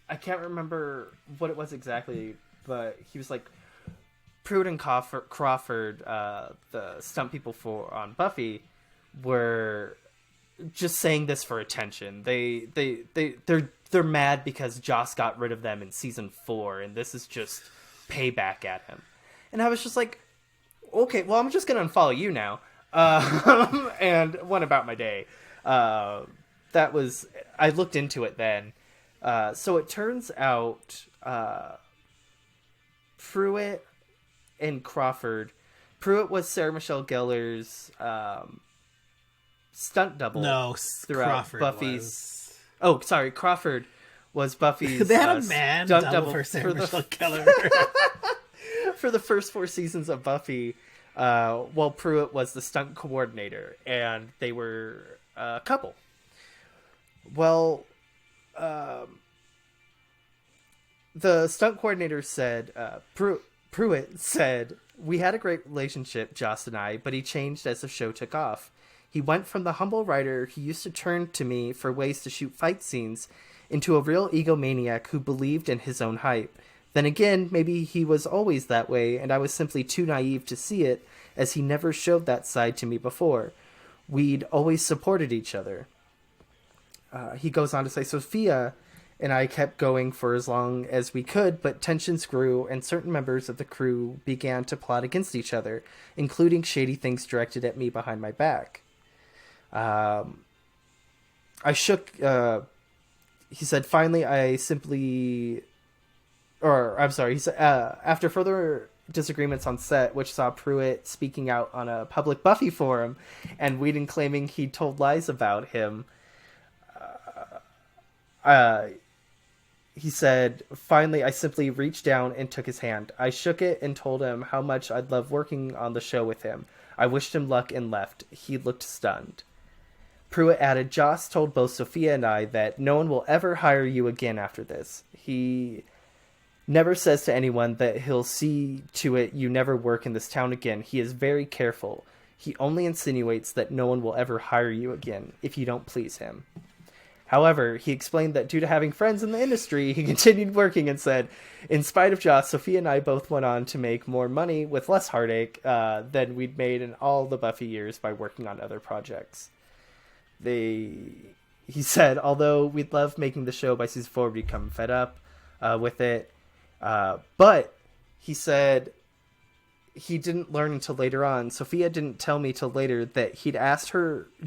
I can't remember what it was exactly, but he was like, Pruitt and Crawford, the stunt people on Buffy, were just saying this for attention. They're mad because Joss got rid of them in season 4, and this is just payback at him. And I was just like, okay, well, I'm just gonna unfollow you now, and went about my day. I looked into it then. So it turns out Pruitt and Crawford. Pruitt was Sarah Michelle Gellar's stunt double. No, throughout Crawford Buffy's. was. Oh, sorry, Crawford was Buffy's. They had a man stunt double for Sarah Michelle Gellar for the first 4 seasons of Buffy. While Pruitt was the stunt coordinator, and they were a couple. Well, the stunt coordinator said, Pruitt said, we had a great relationship, Joss and I, but he changed as the show took off. He went from the humble writer who used to turn to me for ways to shoot fight scenes into a real egomaniac who believed in his own hype. Then again, maybe he was always that way, and I was simply too naive to see it, as he never showed that side to me before. We'd always supported each other. He goes on to say, Sophia and I kept going for as long as we could, but tensions grew, and certain members of the crew began to plot against each other, including shady things directed at me behind my back. He said, finally, he said, after further disagreements on set, which saw Pruitt speaking out on a public Buffy forum, and Whedon claiming he told lies about him, he said, finally, I simply reached down and took his hand. I shook it and told him how much I'd love working on the show with him. I wished him luck and left. He looked stunned. Pruitt added, Joss told both Sophia and I that no one will ever hire you again after this. He never says to anyone that he'll see to it you never work in this town again. He is very careful. He only insinuates that no one will ever hire you again if you don't please him. However, he explained that due to having friends in the industry, he continued working and said, in spite of Joss, Sophia and I both went on to make more money with less heartache than we'd made in all the Buffy years by working on other projects. He he said, although we'd love making the show by season 4, we'd become fed up with it. But he said he didn't learn until later on. Sophia didn't tell me till later that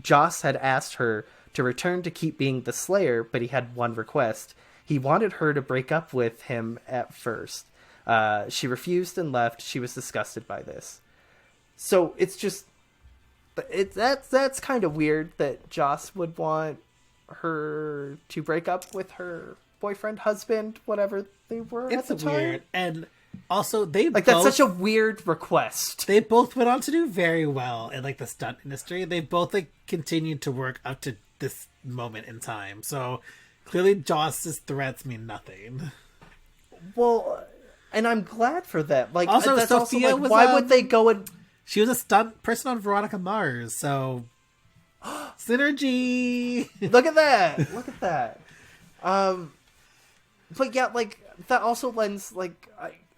Joss had asked her to return to keep being the Slayer, but he had one request. He wanted her to break up with him at first. She refused and left. She was disgusted by this. So it's just, that's kind of weird that Joss would want her to break up with her boyfriend, husband, whatever they were at the time. It's weird. And also, that's such a weird request. They both went on to do very well in the stunt industry. They both continued to work up to this moment in time. So clearly, Joss's threats mean nothing. Well, and I'm glad for that. Also, Sophia was why would they go and? She was a stunt person on Veronica Mars, so synergy. Look at that! Look at that. But yeah, that also lends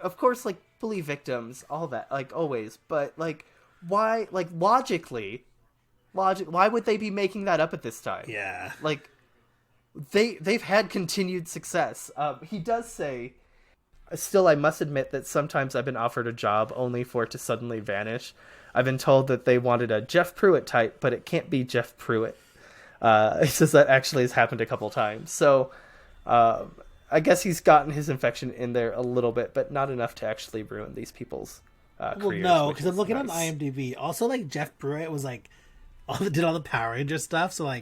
of course, bully victims, all that, always. But why? Logically, why would they be making that up at this time? Yeah. They've had continued success. He does say, still, I must admit that sometimes I've been offered a job only for it to suddenly vanish. I've been told that they wanted a Jeff Pruitt type, but it can't be Jeff Pruitt. He says that actually has happened a couple times. So I guess he's gotten his infection in there a little bit, but not enough to actually ruin these people's careers. Well, no, because I'm looking on IMDb. Also, Jeff Pruitt was did all the Power Ranger stuff, so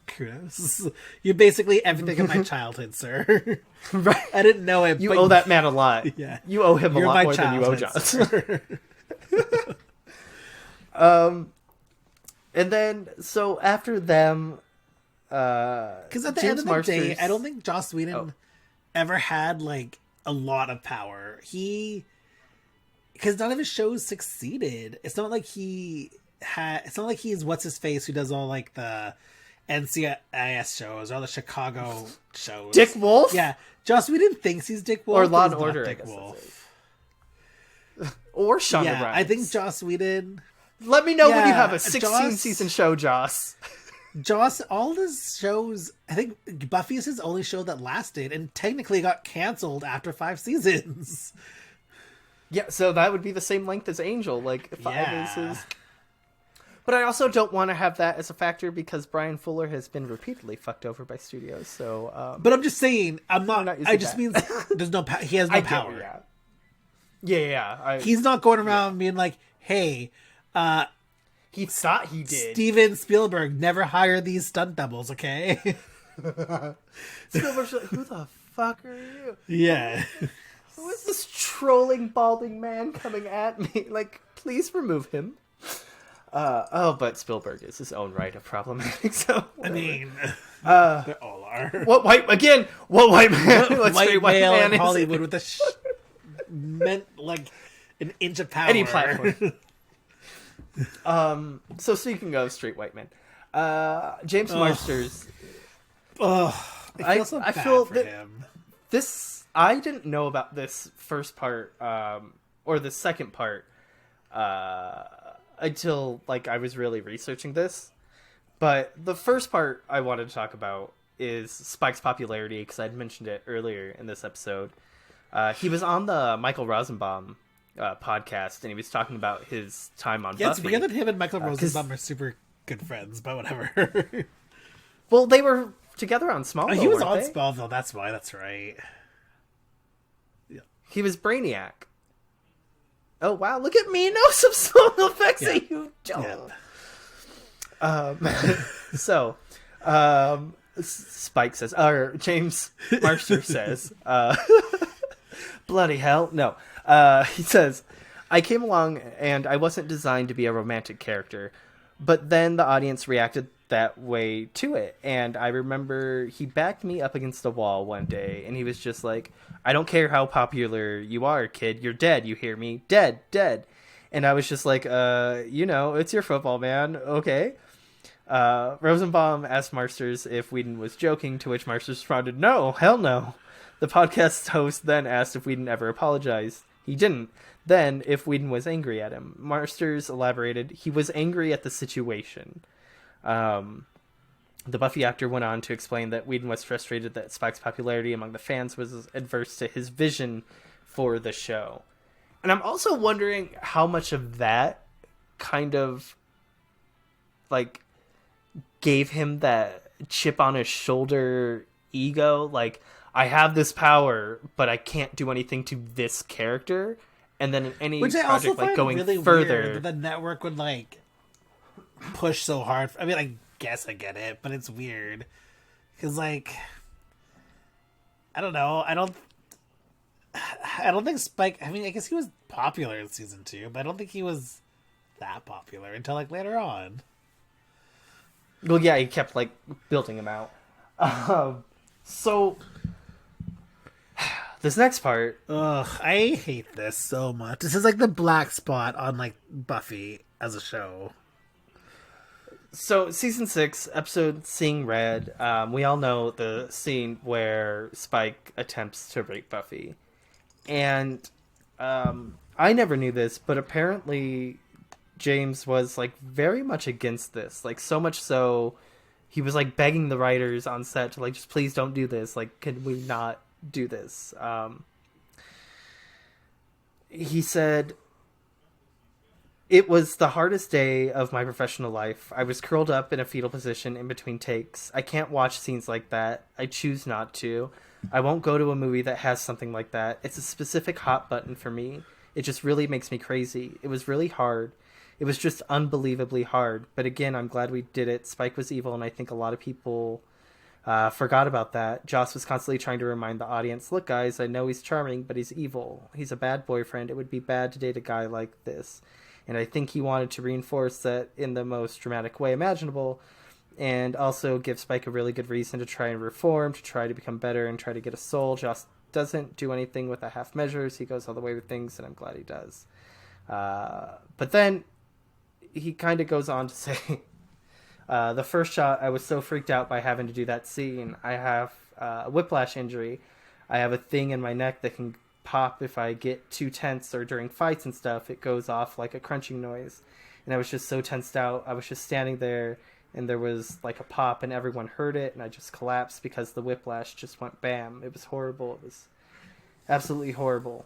kudos. You're basically everything in my childhood, sir. Right. I didn't know it. You owe that man a lot. Yeah. You owe him a lot more than you owe Joss. And then, so after them, because at the end of the day, I don't think Joss Whedon ever had a lot of power. Because none of his shows succeeded. It's not like he had. It's not like he's what's his face who does all the NCIS shows or the Chicago shows. Dick Wolf? Yeah. Joss Whedon thinks he's Dick Wolf. Or Law and Order, Dick Wolf. Or Shonda Rhimes. I think Joss Whedon. Let me know when you have a 16-season show, Joss. Joss, all his shows, I think Buffy is his only show that lasted and technically got canceled after 5 seasons. Yeah, so that would be the same length as Angel. 5 is his... But I also don't want to have that as a factor because Brian Fuller has been repeatedly fucked over by studios. So, but I'm just saying, I just mean there's no. He has no power. Yeah. He's not going around being "Hey, he thought he did." Steven Spielberg never hired these stunt doubles. Okay. Spielberg's who the fuck are you? Yeah. Who is this trolling balding man coming at me? Please remove him. But Spielberg is his own right of problematic, so whatever. I mean, they all are. What white man? White male in Hollywood with meant an inch of power. Any platform. So speaking of straight white men, James Marsters. I feel for him. I didn't know about this first part, or the second part, until I was really researching this. But the first part I wanted to talk about is Spike's popularity, because I'd mentioned it earlier in this episode. He was on the Michael Rosenbaum podcast, and he was talking about his time on Buffy. It's weird that him and Michael Rosenbaum are super good friends, but whatever. Well, they were together on Smallville. He was on Smallville, that's why, that's right. Yeah. He was Brainiac. Oh, wow, look at me, no some special effects that you don't. Yeah. Spike says, or James Marster says, bloody hell, no. He says, I came along and I wasn't designed to be a romantic character, but then the audience reacted that way to it. And I remember he backed me up against the wall one day and he was just like, I don't care how popular you are, kid. You're dead. You hear me? Dead. And I was just like, it's your football, man. Okay. Rosenbaum asked Marsters if Whedon was joking, to which Marsters responded, no, hell no. The podcast host then asked if Whedon ever apologized. He didn't. Then, if Whedon was angry at him. Marsters elaborated, he was angry at the situation. The Buffy actor went on to explain that Whedon was frustrated that Spike's popularity among the fans was adverse to his vision for the show. And I'm also wondering how much of that kind of like gave him that chip on his shoulder ego, like, I have this power, but I can't do anything to this character. And then in any Which I project, also like, find going really further, weird that the network would like push so hard. I mean, I guess I get it, but it's weird because, like, I don't know. I don't think Spike. I mean, I guess he was popular in season 2, but I don't think he was that popular until like later on. well, yeah, he kept like building him out. So this next part, Ugh, I hate this so much. This is like the black spot on like Buffy as a show. so season 6, episode Seeing Red, we all know the scene where Spike attempts to rape Buffy. And I never knew this, but apparently James was like very much against this. Like, so much so he was like begging the writers on set to like, just please don't do this. Like, can we not do this? He said, it was the hardest day of my professional life. I was curled up in a fetal position in between takes. I can't watch scenes like that. I choose not to. I won't go to a movie that has something like that. It's a specific hot button for me. It just really makes me crazy. It was really hard. It was just unbelievably hard. But again, I'm glad we did it. Spike was evil, and I think a lot of people forgot about that. Joss was constantly trying to remind the audience, look, guys, I know he's charming, but he's evil. He's a bad boyfriend. It would be bad to date a guy like this. And I think he wanted to reinforce that in the most dramatic way imaginable, and also give Spike a really good reason to try and reform, to try to become better, and try to get a soul. Joss doesn't do anything with the half measures. He goes all the way with things, and I'm glad he does. But then he kind of goes on to say, the first shot, I was so freaked out by having to do that scene. I have a whiplash injury. I have a thing in my neck that can pop if I get too tense, or during fights and stuff, it goes off like a crunching noise. And I was just so tensed out. I was just standing there, and there was like a pop, and everyone heard it, and I just collapsed because the whiplash just went bam. It was horrible. It was absolutely horrible.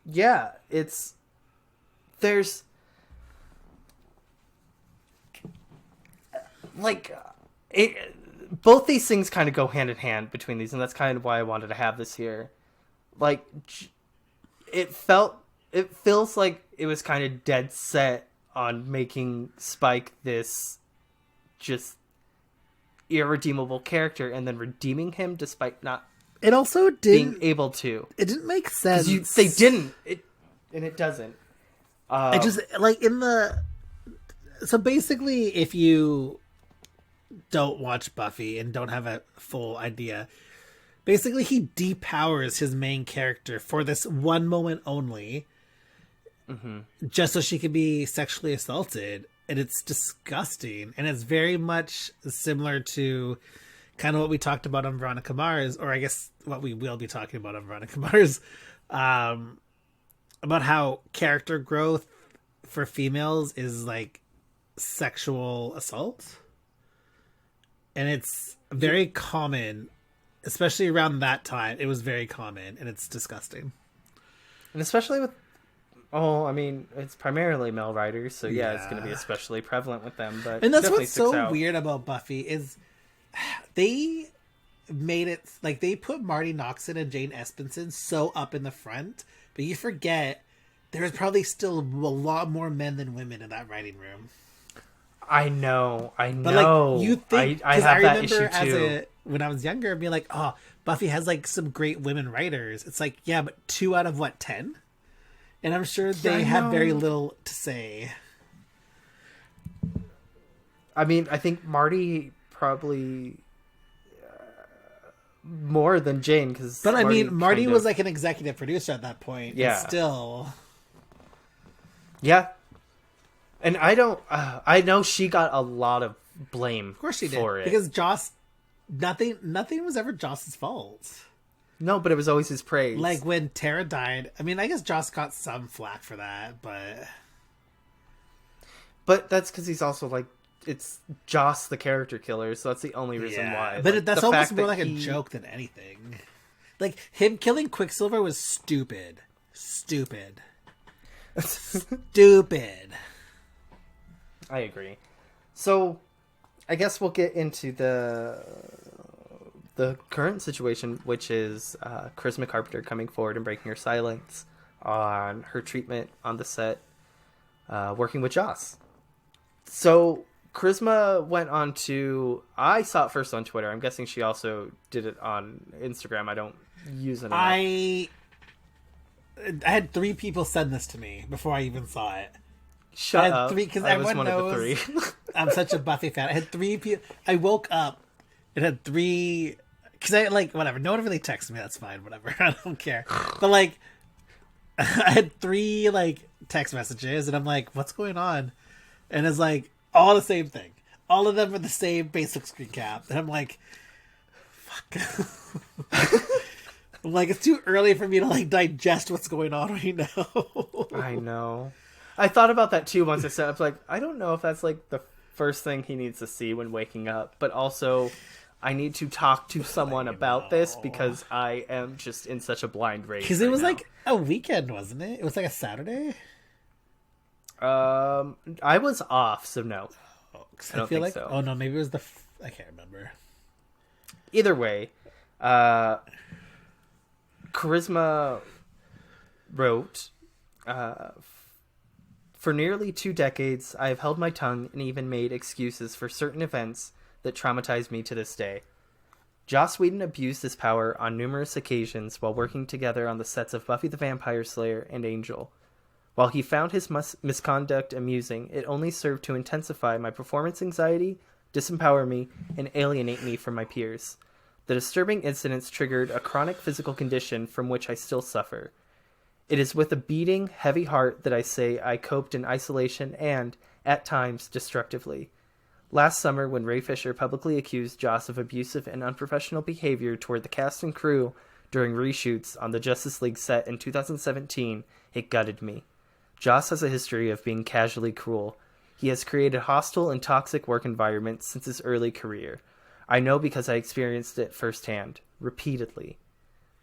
Yeah, there's like both these things kind of go hand in hand between these, and that's kind of why I wanted to have this here. Like, it feels like it was kind of dead set on making Spike this just irredeemable character, and then redeeming him despite not It also being didn't. able to. It didn't make sense. They didn't. And it doesn't. It just like in the. So basically, if you don't watch Buffy and don't have a full idea, basically he depowers his main character for this one moment only, just so she could be sexually assaulted, and it's disgusting, and it's very much similar to kind of what we talked about on Veronica Mars, or I guess what we will be talking about on Veronica Mars, about how character growth for females is like sexual assault. And it's very common, especially around that time. It was very common, and it's disgusting. And especially with, I mean, it's primarily male writers, so yeah, it's going to be especially prevalent with them. But and that's what's so weird about Buffy is they made it like they put Marty Noxon and Jane Espenson so up in the front, but you forget there was probably still a lot more men than women in that writing room. I know. But like, you think, I because have I that remember issue too. when I was younger, being like, oh, Buffy has like some great women writers. It's like, yeah, but 2 out of what, 10? And I'm sure they had very little to say. I mean, I think Marty probably more than Jane, because. But I mean, Marty was like an executive producer at that point. Yeah. And still. Yeah. And I don't. I know she got a lot of blame. Of course she did, for it, because Joss. Nothing was ever Joss's fault. No, but it was always his praise. Like when Tara died. I mean, I guess Joss got some flack for that, but that's because he's also like it's Joss the character killer, so that's the only reason why. But Like, that's the almost fact more that like a joke than anything. Like, him killing Quicksilver was stupid. Stupid. Stupid. I agree. So, I guess we'll get into the current situation, which is Charisma Carpenter coming forward and breaking her silence on her treatment on the set, working with Joss. So, Charisma went on to... I saw it first on Twitter. I'm guessing she also did it on Instagram. I don't use it enough. I had 3 people send this to me before I even saw it. Shut up. 3, because I was everyone one knows of the 3. I'm such a Buffy fan. I had 3 people. I woke up and had 3... Because I, like, whatever. No one really texted me. That's fine. Whatever. I don't care. But, like, I had 3, like, text messages, and I'm like, what's going on? And it's, like, all the same thing. All of them are the same basic screen cap. And I'm like, fuck. I'm like, it's too early for me to, like, digest what's going on right now. I know. I thought about that, too, once I said it. I was like, I don't know if that's, like, the first thing he needs to see when waking up. But also... I need to talk to someone about this because I am just in such a blind rage. Because it was like a weekend, wasn't it? It was like a Saturday. I was off, so no. I don't feel like so. Oh no, maybe it was I can't remember. Either way, Charisma wrote, for nearly 2 decades, I have held my tongue and even made excuses for certain events that traumatized me to this day. Joss Whedon abused his power on numerous occasions while working together on the sets of Buffy the Vampire Slayer and Angel. While he found his misconduct amusing, it only served to intensify my performance anxiety, disempower me, and alienate me from my peers. The disturbing incidents triggered a chronic physical condition from which I still suffer. It is with a beating, heavy heart that I say I coped in isolation and, at times, destructively. Last summer, when Ray Fisher publicly accused Joss of abusive and unprofessional behavior toward the cast and crew during reshoots on the Justice League set in 2017, it gutted me. Joss has a history of being casually cruel. He has created hostile and toxic work environments since his early career. I know because I experienced it firsthand, repeatedly.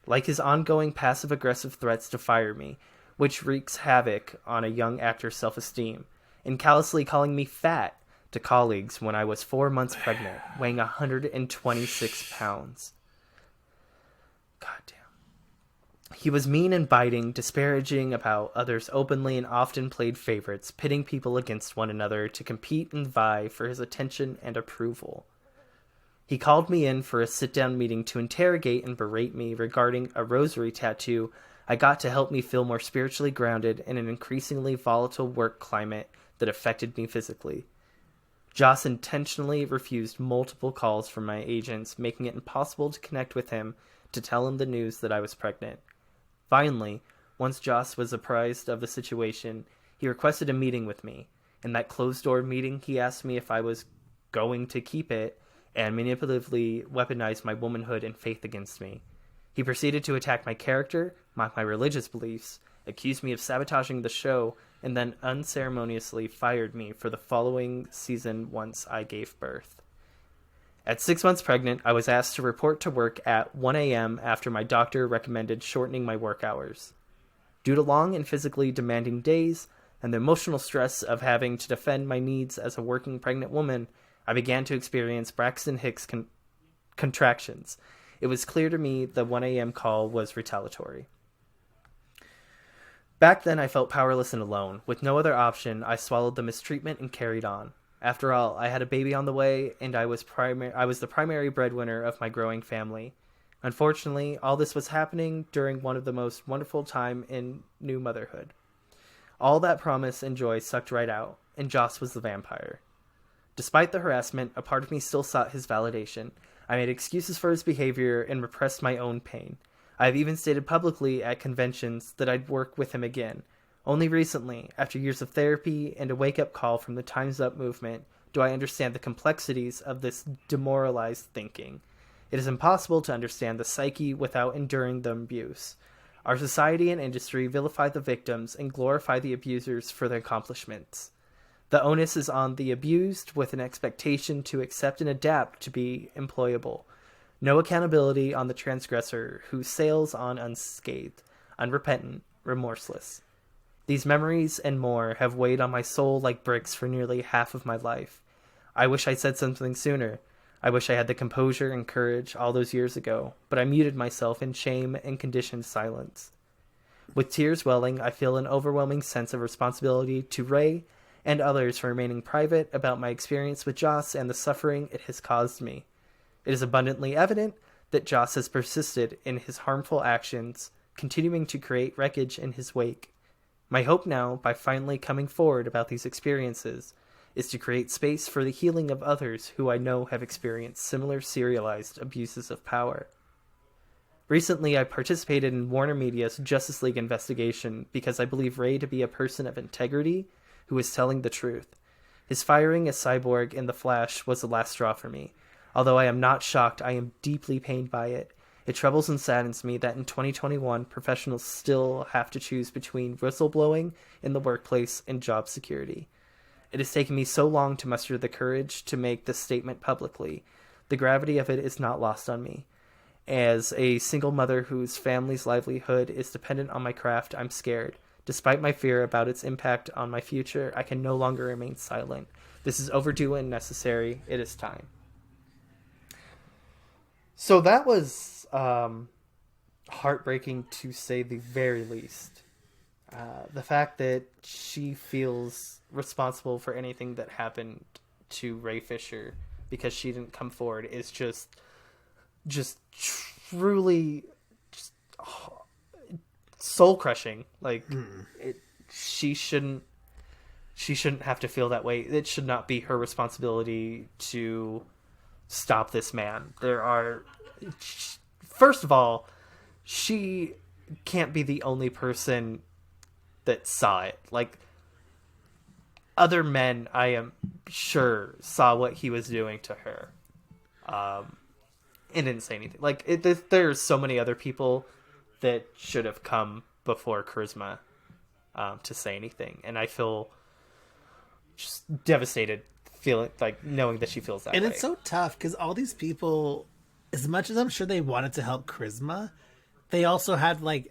Like his ongoing passive-aggressive threats to fire me, which wreaks havoc on a young actor's self-esteem, and callously calling me fat to colleagues when I was 4 months pregnant, weighing 126 pounds. God damn. He was mean and biting, disparaging about others openly and often played favorites, pitting people against one another to compete and vie for his attention and approval. He called me in for a sit-down meeting to interrogate and berate me regarding a rosary tattoo I got to help me feel more spiritually grounded in an increasingly volatile work climate that affected me physically. Joss intentionally refused multiple calls from my agents, making it impossible to connect with him to tell him the news that I was pregnant. Finally, once Joss was apprised of the situation, he requested a meeting with me. In that closed-door meeting, he asked me if I was going to keep it and manipulatively weaponize my womanhood and faith against me. He proceeded to attack my character, mock my religious beliefs, accused me of sabotaging the show, and then unceremoniously fired me for the following season once I gave birth. At 6 months pregnant, I was asked to report to work at 1 a.m. after my doctor recommended shortening my work hours. Due to long and physically demanding days and the emotional stress of having to defend my needs as a working pregnant woman, I began to experience Braxton Hicks contractions. It was clear to me the 1 a.m. call was retaliatory. Back then, I felt powerless and alone. With no other option, I swallowed the mistreatment and carried on. After all, I had a baby on the way, and I was the primary breadwinner of my growing family. Unfortunately, all this was happening during one of the most wonderful time in new motherhood. All that promise and joy sucked right out, and Joss was the vampire. Despite the harassment, a part of me still sought his validation. I made excuses for his behavior and repressed my own pain. I have even stated publicly at conventions that I'd work with him again. Only recently, after years of therapy and a wake-up call from the Time's Up movement, do I understand the complexities of this demoralized thinking. It is impossible to understand the psyche without enduring the abuse. Our society and industry vilify the victims and glorify the abusers for their accomplishments. The onus is on the abused with an expectation to accept and adapt to be employable. No accountability on the transgressor who sails on unscathed, unrepentant, remorseless. These memories and more have weighed on my soul like bricks for nearly half of my life. I wish I said something sooner. I wish I had the composure and courage all those years ago, but I muted myself in shame and conditioned silence. With tears welling, I feel an overwhelming sense of responsibility to Ray and others for remaining private about my experience with Joss and the suffering it has caused me. It is abundantly evident that Joss has persisted in his harmful actions, continuing to create wreckage in his wake. My hope now, by finally coming forward about these experiences, is to create space for the healing of others who I know have experienced similar serialized abuses of power. Recently, I participated in Warner Media's Justice League investigation because I believe Ray to be a person of integrity who is telling the truth. His firing as Cyborg in The Flash was the last straw for me. Although I am not shocked, I am deeply pained by it. It troubles and saddens me that in 2021, professionals still have to choose between whistleblowing in the workplace and job security. It has taken me so long to muster the courage to make this statement publicly. The gravity of it is not lost on me. As a single mother whose family's livelihood is dependent on my craft, I'm scared. Despite my fear about its impact on my future, I can no longer remain silent. This is overdue and necessary. It is time. So that was heartbreaking to say the very least. The fact that she feels responsible for anything that happened to Ray Fisher because she didn't come forward is just truly soul crushing. Like she shouldn't have to feel that way. It should not be her responsibility to stop this man. First of all, she can't be the only person that saw it. Like, other men, I am sure, saw what he was doing to her. And didn't say anything. Like, there's so many other people that should have come before Charisma to say anything. And I feel just devastated, feeling like knowing that she feels that way. And it's so tough because all these people, as much as I'm sure they wanted to help Charisma, they also had like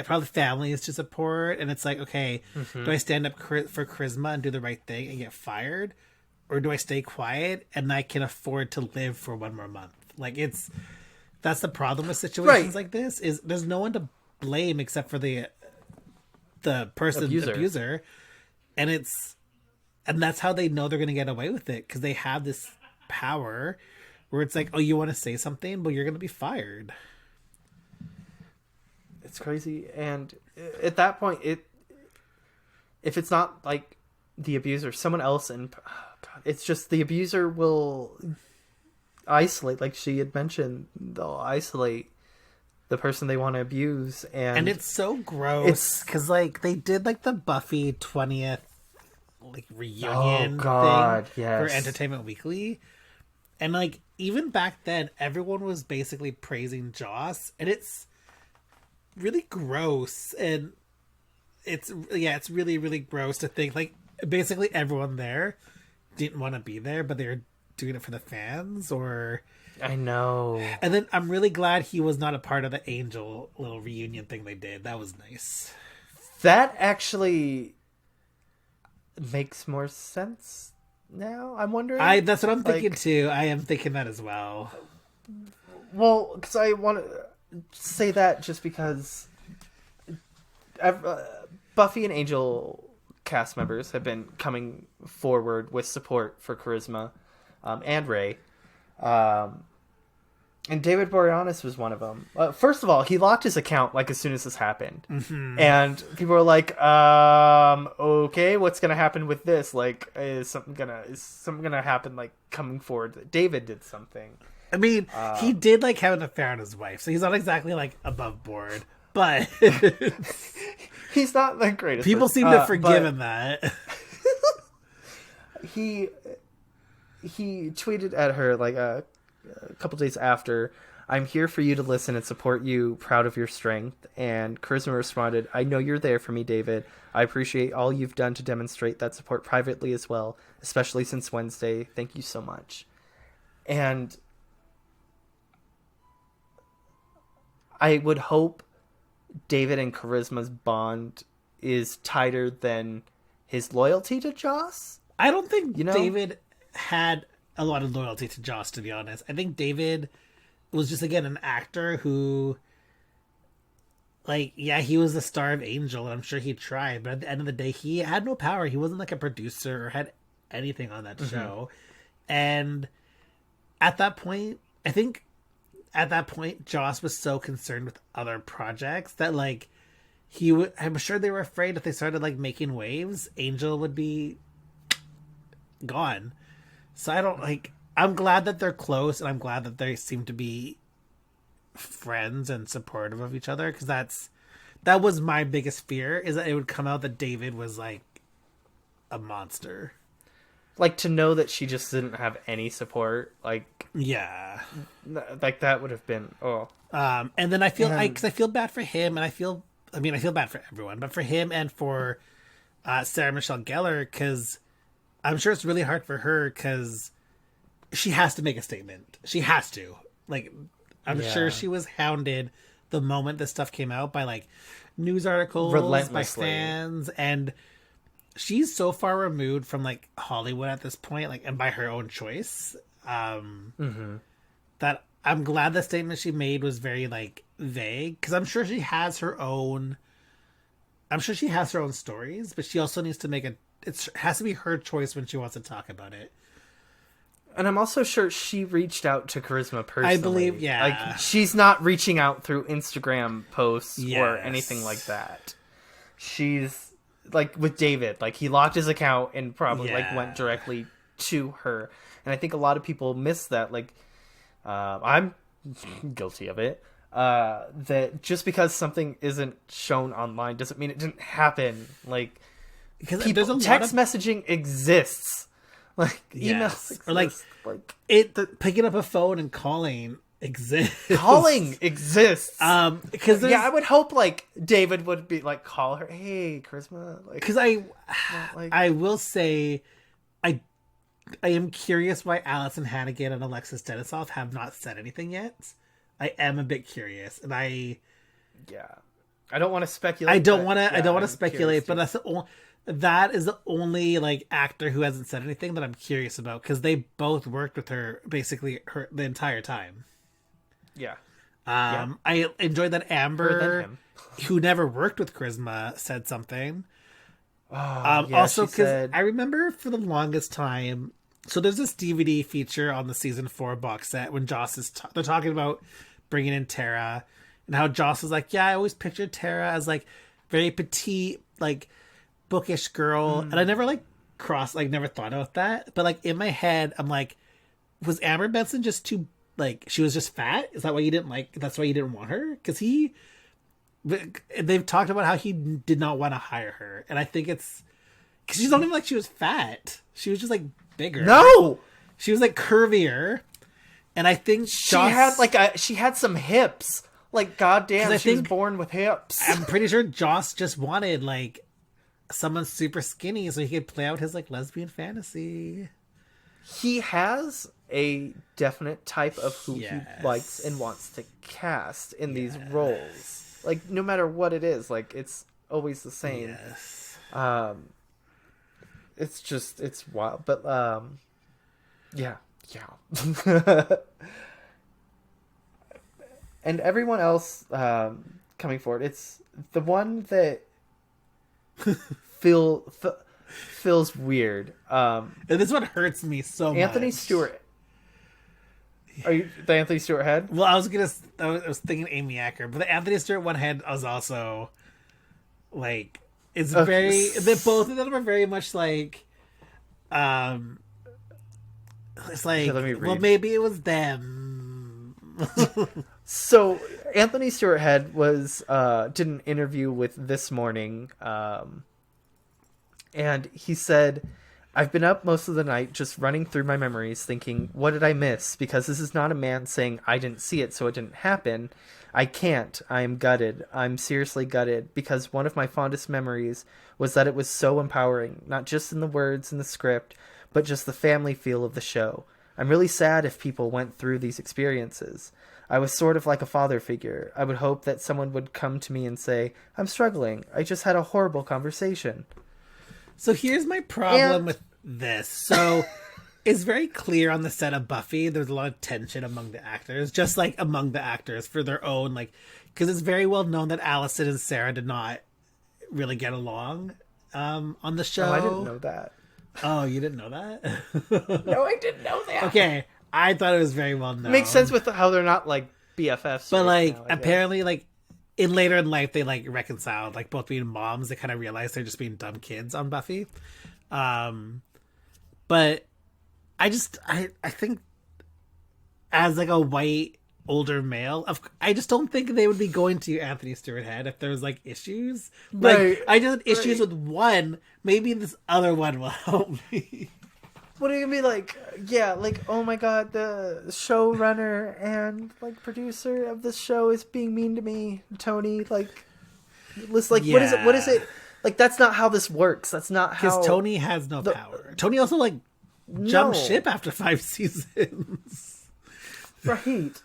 probably families to support, and it's like, okay, do I stand up for Charisma and do the right thing and get fired, or do I stay quiet and I can afford to live for one more month? Like, that's the problem with situations like this, is there's no one to blame except for the person, the abuser, and that's how they know they're going to get away with it, because they have this power where it's like, oh, you want to say something, but you're going to be fired. It's crazy. And at that point, if it's not like the abuser, someone else, and it's just the abuser will isolate, like she had mentioned, they'll isolate the person they want to abuse. And it's so gross because like they did like the Buffy 20th like reunion thing for Entertainment Weekly, and like even back then everyone was basically praising Joss, and it's really gross. And it's really, really gross to think like basically everyone there didn't want to be there, but they're doing it for the fans. Or I know. And then I'm really glad he was not a part of the Angel little reunion thing they did. That was nice. That actually makes more sense now, I'm wondering. That's what I'm thinking too. I am thinking that as well. Well, because I want to say that just because Buffy and Angel cast members have been coming forward with support for Charisma and Ray. And David Boreanaz was one of them. First of all, he locked his account like as soon as this happened. Mm-hmm. And people were like, okay, what's going to happen with this? Like, is something gonna happen, like, coming forward? David did something. I mean, he did like have an affair on his wife, so he's not exactly like above board, but he's not the greatest. People seem to have forgiven that. He tweeted at her like a couple days after, I'm here for you to listen and support you, proud of your strength. And Charisma responded, I know you're there for me, David. I appreciate all you've done to demonstrate that support privately as well, especially since Wednesday. Thank you so much. And I would hope David and Charisma's bond is tighter than his loyalty to Joss. I don't think David had a lot of loyalty to Joss, to be honest. I think David was just, again, an actor who, like, yeah, he was the star of Angel, and I'm sure he tried, but at the end of the day, he had no power. He wasn't, like, a producer or had anything on that show. And at that point, I think Joss was so concerned with other projects that, like, I'm sure they were afraid if they started, like, making waves, Angel would be gone. So I'm glad that they're close, and I'm glad that they seem to be friends and supportive of each other, because that was my biggest fear, is that it would come out that David was, like, a monster. Like, to know that she just didn't have any support, like... Yeah. Like, that would have been... And then I feel... because I feel bad for him, and I feel bad for everyone, but for him and for Sarah Michelle Gellar, because I'm sure it's really hard for her, because she has to make a statement. She has to. Like, I'm sure she was hounded the moment this stuff came out by, like, news articles, by fans, and she's so far removed from, like, Hollywood at this point, like, and by her own choice, that I'm glad the statement she made was very, like, vague, because I'm sure she has her own stories, but she also needs to make it has to be her choice when she wants to talk about it. And I'm also sure she reached out to Charisma personally. I believe, yeah. Like, she's not reaching out through Instagram posts or anything like that. She's, like, with David, like, he locked his account and probably, like, went directly to her. And I think a lot of people miss that. Like, I'm guilty of it. That just because something isn't shown online doesn't mean it didn't happen. Like, because text messaging exists. Like, emails exist. Or, like picking up a phone and calling exists. Calling exists. Because I would hope, like, David would be like, call her, hey, Charisma. Like, because I will say, I am curious why Allison Hannigan and Alexis Denisof have not said anything yet. I am a bit curious, and I don't want to speculate. I don't want to speculate, but that is the only, like, actor who hasn't said anything that I'm curious about, because they both worked with her basically the entire time. Yeah. I enjoyed that Amber, who never worked with Charisma, said something. Also, because I remember for the longest time, so there's this DVD feature on the season 4 box set when Joss is they're talking about bringing in Tara, and how Joss is like, I always pictured Tara as, like, very petite, like, bookish girl, and I never, like, never thought about that, but, like, in my head I'm like, was Amber Benson just too, like, she was just fat? Is that why you didn't like, that's why you didn't want her? Because they've talked about how he did not want to hire her, and I think it's because she's not even like she was fat, she was just, like, bigger. No, she was, like, curvier, and I think she had some hips, like, goddamn, she was born with hips. I'm pretty sure Joss just wanted, like, someone super skinny so he could play out his, like, lesbian fantasy. He has a definite type of who he likes and wants to cast in these roles. Like, no matter what it is, like, it's always the same. It's wild, but and everyone else coming forward, it's the one that feels weird. And this one hurts me so much. Anthony Stewart. Are you the Anthony Stewart head? Well, I was thinking Amy Acker, but the Anthony Stewart one head was also, like, it's very. Both of them are very much like, it's like, well, maybe it was them. So Anthony Stewart Head did an interview with This Morning, and he said, I've been up most of the night just running through my memories thinking, what did I miss? Because this is not a man saying I didn't see it so it didn't happen. I can't. I am gutted. I'm seriously gutted because one of my fondest memories was that it was so empowering, not just in the words in the script, but just the family feel of the show. I'm really sad if people went through these experiences. I was sort of like a father figure. I would hope that someone would come to me and say, I'm struggling. I just had a horrible conversation. So here's my problem with this. So it's very clear on the set of Buffy, there's a lot of tension among the actors, just like among the actors for their own, like, because it's very well known that Allison and Sarah did not really get along on the show. Oh, I didn't know that. Oh, you didn't know that? No, I didn't know that. Okay, I thought it was very well known. Makes sense with how they're not like BFFs. But right like now, apparently like in later in life they like reconciled, like both being moms, they kind of realized they're just being dumb kids on Buffy. But I think as like a white older male, I just don't think they would be going to Anthony Stewart Head if there was like issues. Like Right, I just had issues with one, maybe this other one will help me. What are you gonna be like? Yeah, like, oh my god, the showrunner and like producer of this show is being mean to me, Tony. Like, listen, like, what is it? What is it? Like, that's not how this works. That's not how. Because Tony has no power. Tony also like jumped ship after 5 seasons. Right.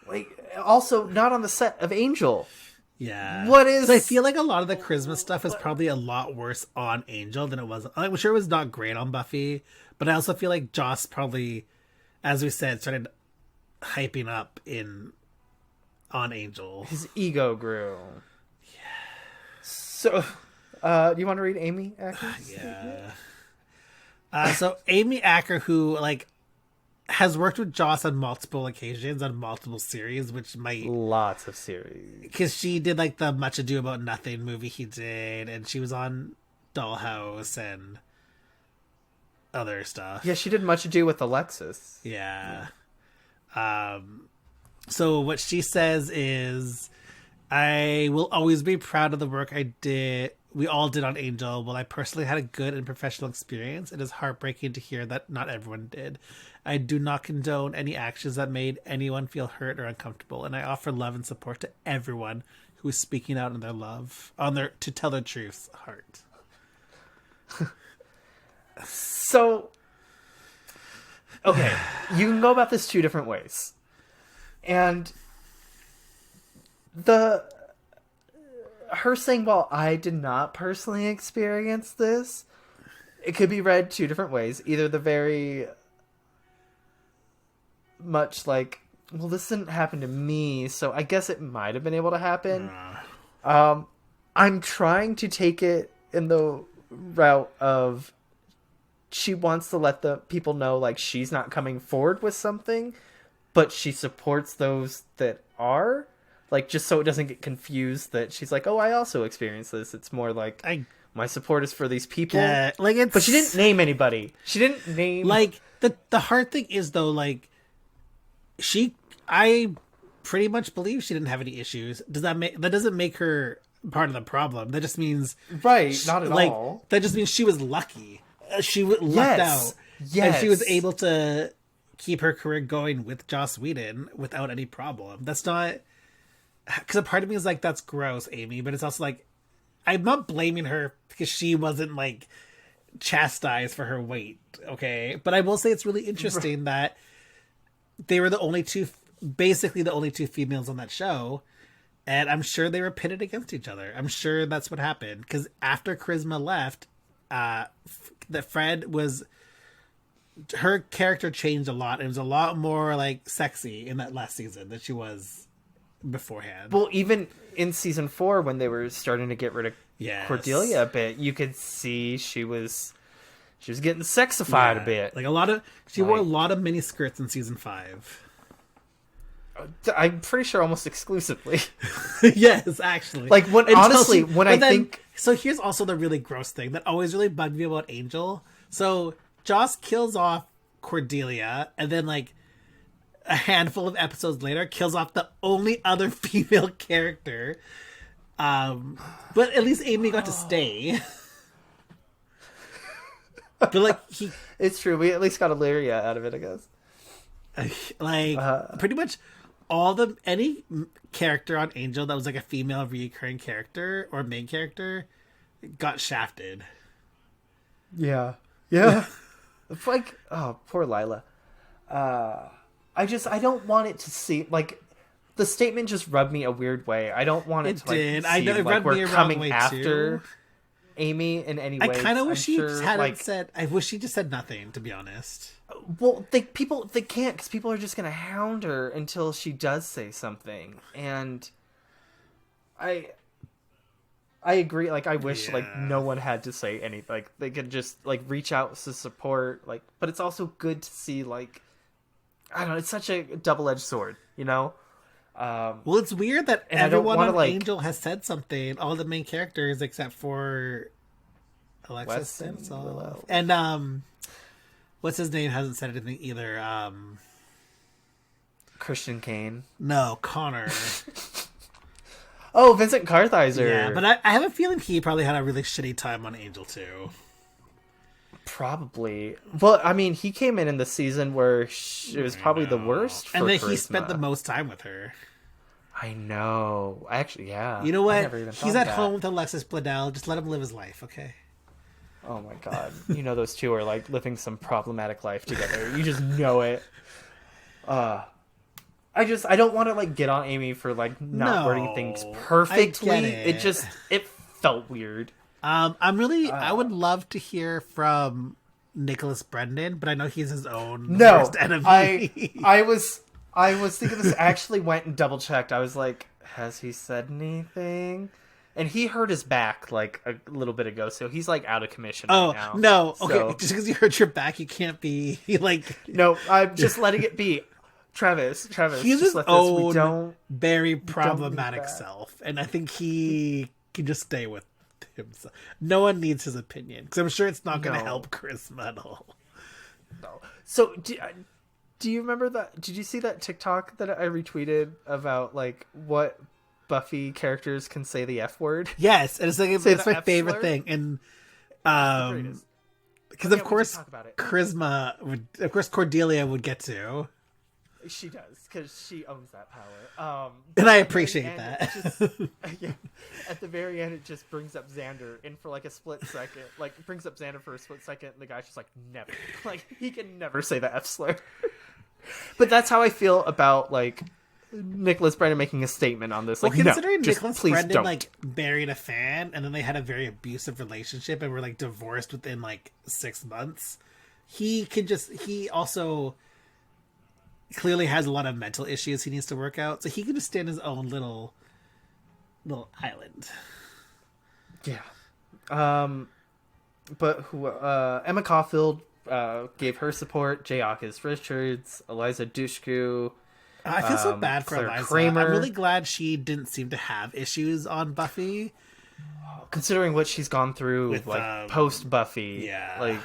Like, also not on the set of Angel. Yeah. What is? So I feel like a lot of the charisma stuff is probably a lot worse on Angel than it was. I'm sure it was not great on Buffy, but I also feel like Joss probably, as we said, started hyping up on Angel. His ego grew. Yeah. So, do you want to read Amy Acker? Yeah. So Amy Acker, who like has worked with Joss on multiple occasions on multiple series, which might lots of series, because she did like the Much Ado About Nothing movie he did, and she was on Dollhouse and other stuff. Yeah, she did Much Ado with Alexis. Yeah. So what she says is, I will always be proud of the work we all did on Angel. While I personally had a good and professional experience, it is heartbreaking to hear that not everyone did. I do not condone any actions that made anyone feel hurt or uncomfortable, and I offer love and support to everyone who is speaking out in their love, to tell their truths heart. So, okay, you can go about this 2 different ways. And her saying, well, I did not personally experience this, it could be read 2 different ways. Either the very much like, well, this didn't happen to me, so I guess it might have been able to happen. I'm trying to take it in the route of she wants to let the people know, like, she's not coming forward with something, but she supports those that are. Like, just so it doesn't get confused that she's like, oh, I also experienced this. It's more like, my support is for these people. But she didn't name anybody. She didn't name... Like, the hard thing is, though, like, I pretty much believe she didn't have any issues. That doesn't make her part of the problem. That just means... Right, not at all. That just means she was lucky. She lucked out. Yes. And she was able to keep her career going with Joss Whedon without any problem. That's not... Because a part of me is like, that's gross, Amy. But it's also like, I'm not blaming her because she wasn't, like, chastised for her weight, okay? But I will say it's really interesting that they were basically the only 2 females on that show, and I'm sure they were pitted against each other. I'm sure that's what happened, because after Charisma left, that Fred was... Her character changed a lot, and it was a lot more, like, sexy in that last season than she was beforehand. Well, even in season 4, when they were starting to get rid of Cordelia a bit, you could see she was getting sexified a bit. Like she wore a lot of mini skirts in season 5. I'm pretty sure almost exclusively. Yes, actually. Like, I think... So here's also the really gross thing that always really bugged me about Angel. So Joss kills off Cordelia, and then, like, a handful of episodes later, kills off the only other female character. But at least Amy got to stay. But like he, It's true. We at least got Illyria out of it, I guess. like pretty much any character on Angel that was like a female recurring character or main character got shafted. Yeah. Yeah. It's like, oh, poor Lila. I don't want it to seem like the statement just rubbed me a weird way. I don't want it to did. Like, I know seem it like rubbed me we're a wrong coming way after too. Amy in any way. I kind of wish she sure, hadn't like, said. I wish she just said nothing. To be honest. Well, they can't because people are just gonna hound her until she does say something, and I agree. Like, I wish like no one had to say anything. Like, they could just like reach out to support. Like, but it's also good to see like I don't know. It's such a double-edged sword, you know. Well, it's weird that and I don't everyone wanna, on like- Angel has said something. All the main characters except for Alexis Wes and Stanislav. Willow. And what's his name hasn't said anything either. Christian Kane. No, Connor. Oh, Vincent Kartheiser. Yeah, but I have a feeling he probably had a really shitty time on Angel too. Probably. Well, I mean, he came in the season where it was probably the worst for And then charisma. he spent the most time with her. I know. Actually, yeah. You know I what? never even He's thought at of home that. with Alexis Bledel. Just let him live his life, okay? Oh my god. You know those two are like living some problematic life together. You just know it. I don't want to like get on Amy for like not No, wording things I perfectly. get it. It felt weird. I would love to hear from Nicholas Brendan, but I know he's his own No. worst enemy. I was thinking this. I actually went and double checked. I was like, has he said anything? And he hurt his back like a little bit ago, so he's like out of commission right now. No, okay. So- Just because you hurt your back, you can't be like. No, I'm just letting it be. Travis, He's just his let this. We own don't. very need problematic that. self, and I think he can just stay with himself. No one needs his opinion because I'm sure it's not going to No. help charisma at all. No. So do you remember that? Did you see that TikTok that I retweeted about like what Buffy characters can say the F word? Yes, and it's like Say it's the my F favorite slur? thing, and greatest. because Yeah, of we course should talk about it. charisma would, of course Cordelia would get to, She does because she owns that power. and I at the very appreciate end, that. it just- yeah, at the very end, it just brings up Xander, and for like a split second, like it brings up Xander for a split second, and the guy's just like, never, like he can never say the F slur. But that's how I feel about like Nicholas Brendan making a statement on this. Well, Like, considering no, just Nicholas please Brendan don't. like married a fan, and then they had a very abusive relationship, and were like divorced within like 6 months, he also clearly has a lot of mental issues he needs to work out, so he can just stand his own little island. Yeah. But who? Emma Caulfield gave her support. Jayakis Richards, Eliza Dushku. I feel so bad for Claire Eliza. Kramer. I'm really glad she didn't seem to have issues on Buffy. Considering what she's gone through, With, like post Buffy, yeah. like.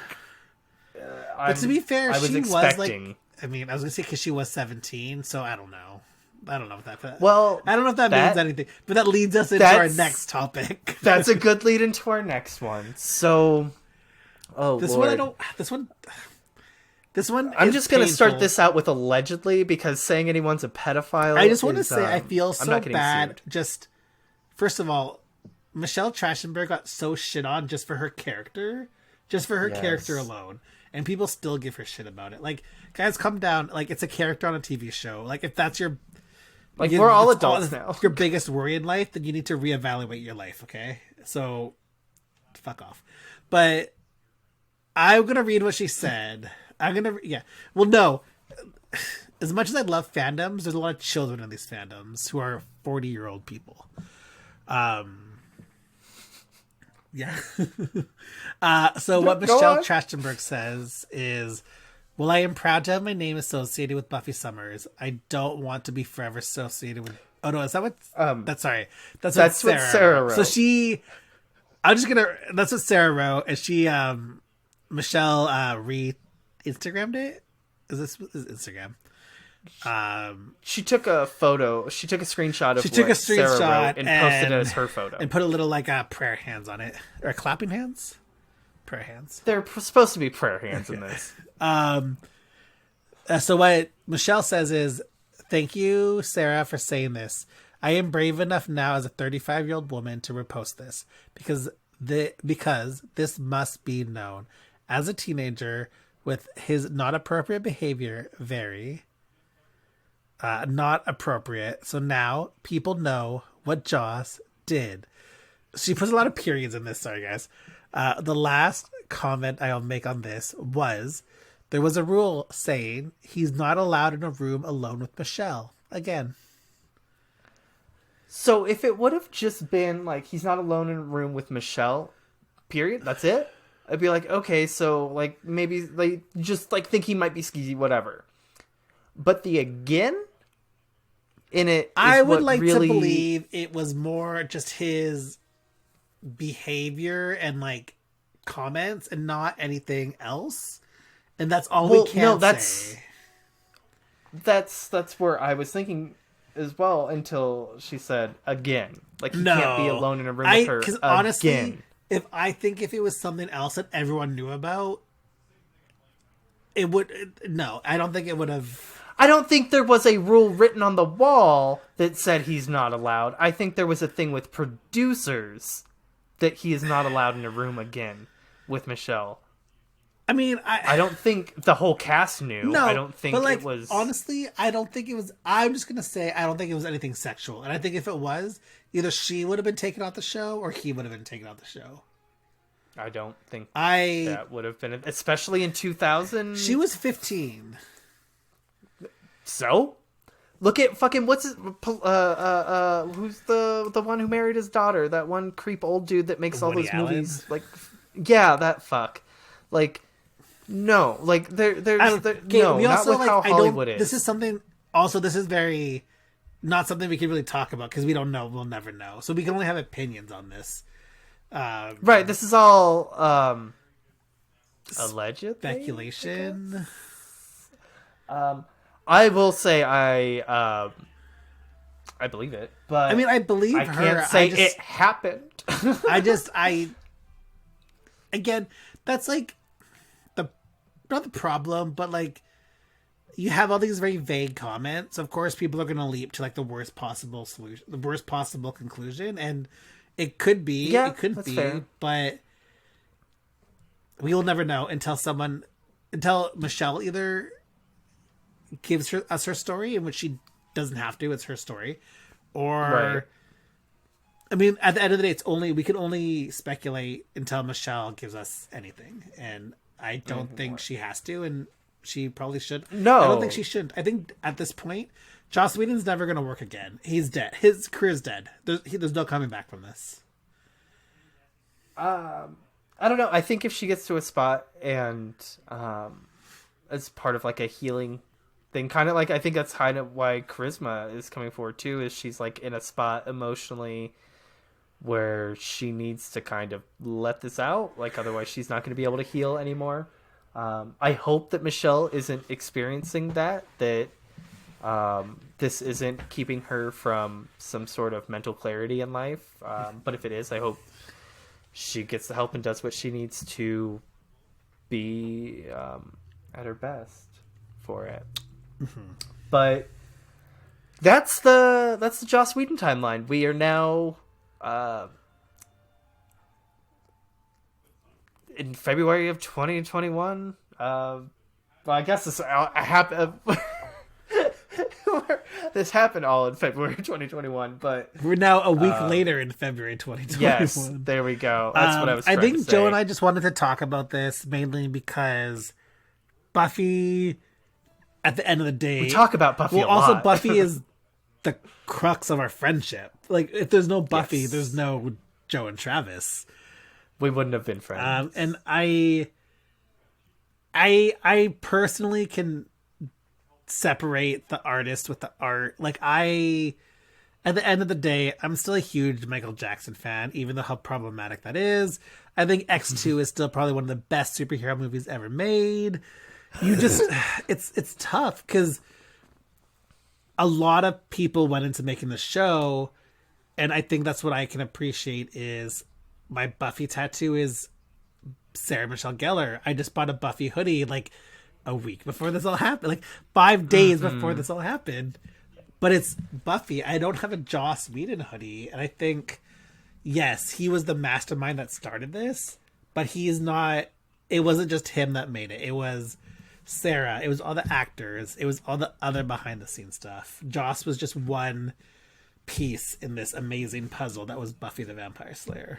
But to be fair, I was she expecting. was like, I mean, I was gonna say because she was 17, so I don't know. I don't know if that. Well, I don't know if that means anything, but that leads us into our that's- next topic. That's a good lead into our next one. So, This Lord. one I don't. This one. I'm is just gonna start painful. this out with allegedly because saying anyone's a pedophile. I just want to is, say I feel I'm so not getting bad. sued. Just first of all, Michelle Trachtenberg got so shit on just for her character, Yes. character alone, and people still give her shit about it. Like, guys, come down. Like, it's a character on a TV show. Like, if that's your Like we're all that's adults now. your biggest worry in life, then you need to reevaluate your life. Okay, so fuck off. But I'm gonna read what she said. Well, no. As much as I love fandoms, there's a lot of children in these fandoms who are 40-year-old people. Yeah. So what Go Michelle on. Trachtenberg says is, "Well, I am proud to have my name associated with Buffy Summers. I don't want to be forever associated with." Oh no, is that what? That's sorry. That's what Sarah wrote. So that's what Sarah wrote, and she Michelle Instagrammed it. Is Instagram? She took a photo. She took a screenshot of She took a what Sarah screenshot wrote and posted it as her photo. and put a little like prayer hands on it or clapping hands. prayer hands. They're supposed to be prayer hands in this. So what Michelle says is, "Thank you, Sarah, for saying this. I am brave enough now as a 35-year-old woman to repost this because this must be known. As a teenager, with his not appropriate behavior, very not appropriate. So now people know what Joss did." She puts a lot of periods in this. Sorry, guys. The last comment I'll make on this was, there was a rule saying he's not allowed in a room alone with Michelle. Again. So if it would have just been like, he's not alone in a room with Michelle, period, that's it, I'd be like, okay, so like maybe like just like think he might be skeezy, whatever. But the again in it is I would like really... to believe it was more just his behavior and like comments and not anything else. And that's all we can say. That's where I was thinking as well until she said again. Like he can't be alone in a room with her because again. Honestly, if it was something else that everyone knew about, it would... No, I don't think it would have... I don't think there was a rule written on the wall that said he's not allowed. I think there was a thing with producers that he is not allowed in a room again with Michelle. I mean, I don't think the whole cast knew. No, I don't think but like, it was... Honestly, I don't think it was... I'm just going to say I don't think it was anything sexual. And I think if it was, either she would have been taken off the show or he would have been taken off the show. I don't think that would have been... Especially in 2000... She was 15. So? Look at fucking... What's his... who's the one who married his daughter? That one creep old dude that makes all those movies. Like, yeah, that fuck. Like... No, like there's no, we also, not with how Hollywood is. This is something. Also, this is very not something we can really talk about because we don't know. We'll never know. So we can only have opinions on this. Right. This is all alleged speculation. I will say I believe it, but I mean I believe I her. can't say it happened. Again, that's like. Not the problem, but like you have all these very vague comments. Of course, people are going to leap to like the worst possible solution, the worst possible conclusion, and it could be, it could be, fair. But we will never know until Michelle either gives us her story, in which she doesn't have to. It's her story, or right. I mean, at the end of the day, we can only speculate until Michelle gives us anything, and I don't think she has to, and she probably should. No. I don't think she should. I think at this point, Joss Whedon's never going to work again. He's dead. His career's dead. There's no coming back from this. I don't know. I think if she gets to a spot and as part of like a healing thing, kind of like, I think that's kind of why Charisma is coming forward too, is she's like in a spot emotionally where she needs to kind of let this out, like otherwise she's not going to be able to heal anymore. I hope that Michelle isn't experiencing that this isn't keeping her from some sort of mental clarity in life. But if it is, I hope she gets the help and does what she needs to be at her best for it. Mm-hmm. But that's the Joss Whedon timeline. We are now in February of 2021. Well, I guess this this happened all in February 2021, but we're now a week later in February 2021. Yes, there we go. That's what I was trying to say. I think Joe and I just wanted to talk about this mainly because Buffy, at the end of the day, we talk about Buffy a lot. Also, Buffy is the crux of our friendship. Like, if there's no Buffy, there's no Joe and Travis. We wouldn't have been friends. And I personally can separate the artist with the art. Like, at the end of the day, I'm still a huge Michael Jackson fan, even though how problematic that is. I think X2 is still probably one of the best superhero movies ever made. You just, it's tough because a lot of people went into making the show, and I think that's what I can appreciate is my Buffy tattoo is Sarah Michelle Gellar. I just bought a Buffy hoodie like a week before this all happened, like 5 days before this all happened. But it's Buffy. I don't have a Joss Whedon hoodie, and I think, yes, he was the mastermind that started this, but he's not. It wasn't just him that made it. It was Sarah. It was all the actors. It was all the other behind the scenes stuff. Joss was just one piece in this amazing puzzle that was Buffy the Vampire Slayer.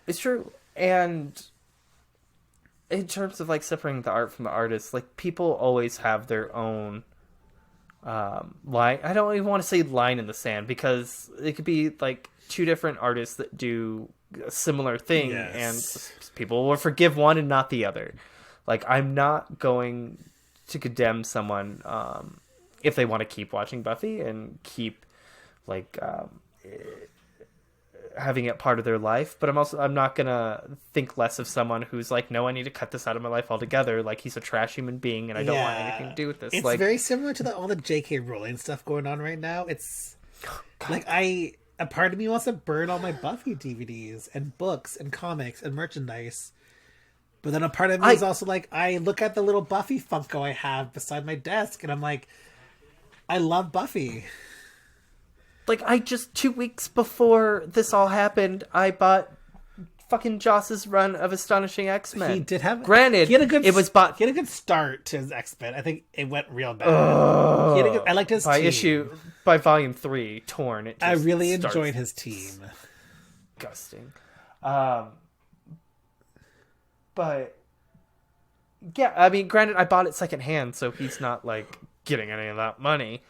It's true. And in terms of like separating the art from the artist, like people always have their own line. I don't even want to say line in the sand, because it could be like two different artists that do a similar thing, and people will forgive one and not the other. Like, I'm not going to condemn someone if they want to keep watching Buffy and keep like having it part of their life, but I'm not gonna think less of someone who's like, no, I need to cut this out of my life altogether. Like, he's a trash human being, and I don't want anything to do with this. It's like, very similar to all the J.K. Rowling stuff going on right now. It's like a part of me wants to burn all my Buffy DVDs and books and comics and merchandise, but then a part of me is also like, I look at the little Buffy Funko I have beside my desk, and I'm like, I love Buffy. Like, I just 2 weeks before this all happened, I bought fucking Joss's run of Astonishing X-Men. He did have. Granted, he had a good. It was bought. He had a good start to his X-Men. I think it went real bad. I liked his team. By volume 3, Torn. It just I really enjoyed his team. Disgusting. But yeah, I mean, granted, I bought it secondhand, so he's not like getting any of that money.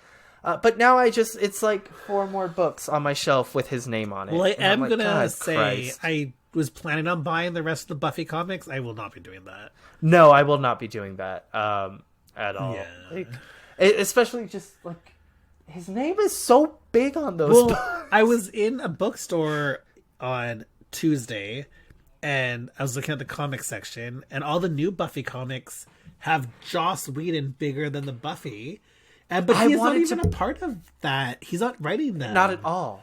But now it's like 4 more books on my shelf with his name on it. Well, I am like, going to say, Christ. I was planning on buying the rest of the Buffy comics. I will not be doing that. No, I will not be doing that at all. Yeah. Like, especially just, like, his name is so big on those books. I was in a bookstore on Tuesday, and I was looking at the comic section, and all the new Buffy comics have Joss Whedon bigger than the Buffy. But he's not even a part of that. He's not writing them. Not at all.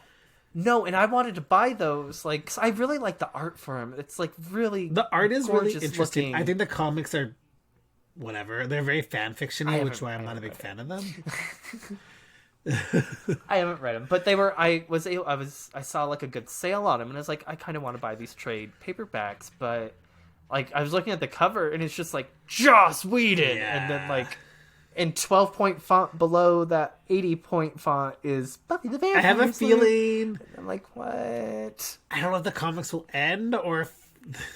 No, and I wanted to buy those, like, 'cause I really like the art for him. It's like really the art is really interesting. Looking. I think the comics are whatever. They're very fan fiction-y, which is why I'm not a big fan of them. I haven't read them, but they were. I saw like a good sale on them, and I was like, I kind of want to buy these trade paperbacks, but like I was looking at the cover, and it's just like Joss Whedon, and then like. In 12-point font below that 80-point font is Buffy the Vampire Slayer. I have a feeling. I'm like, what? I don't know if the comics will end or if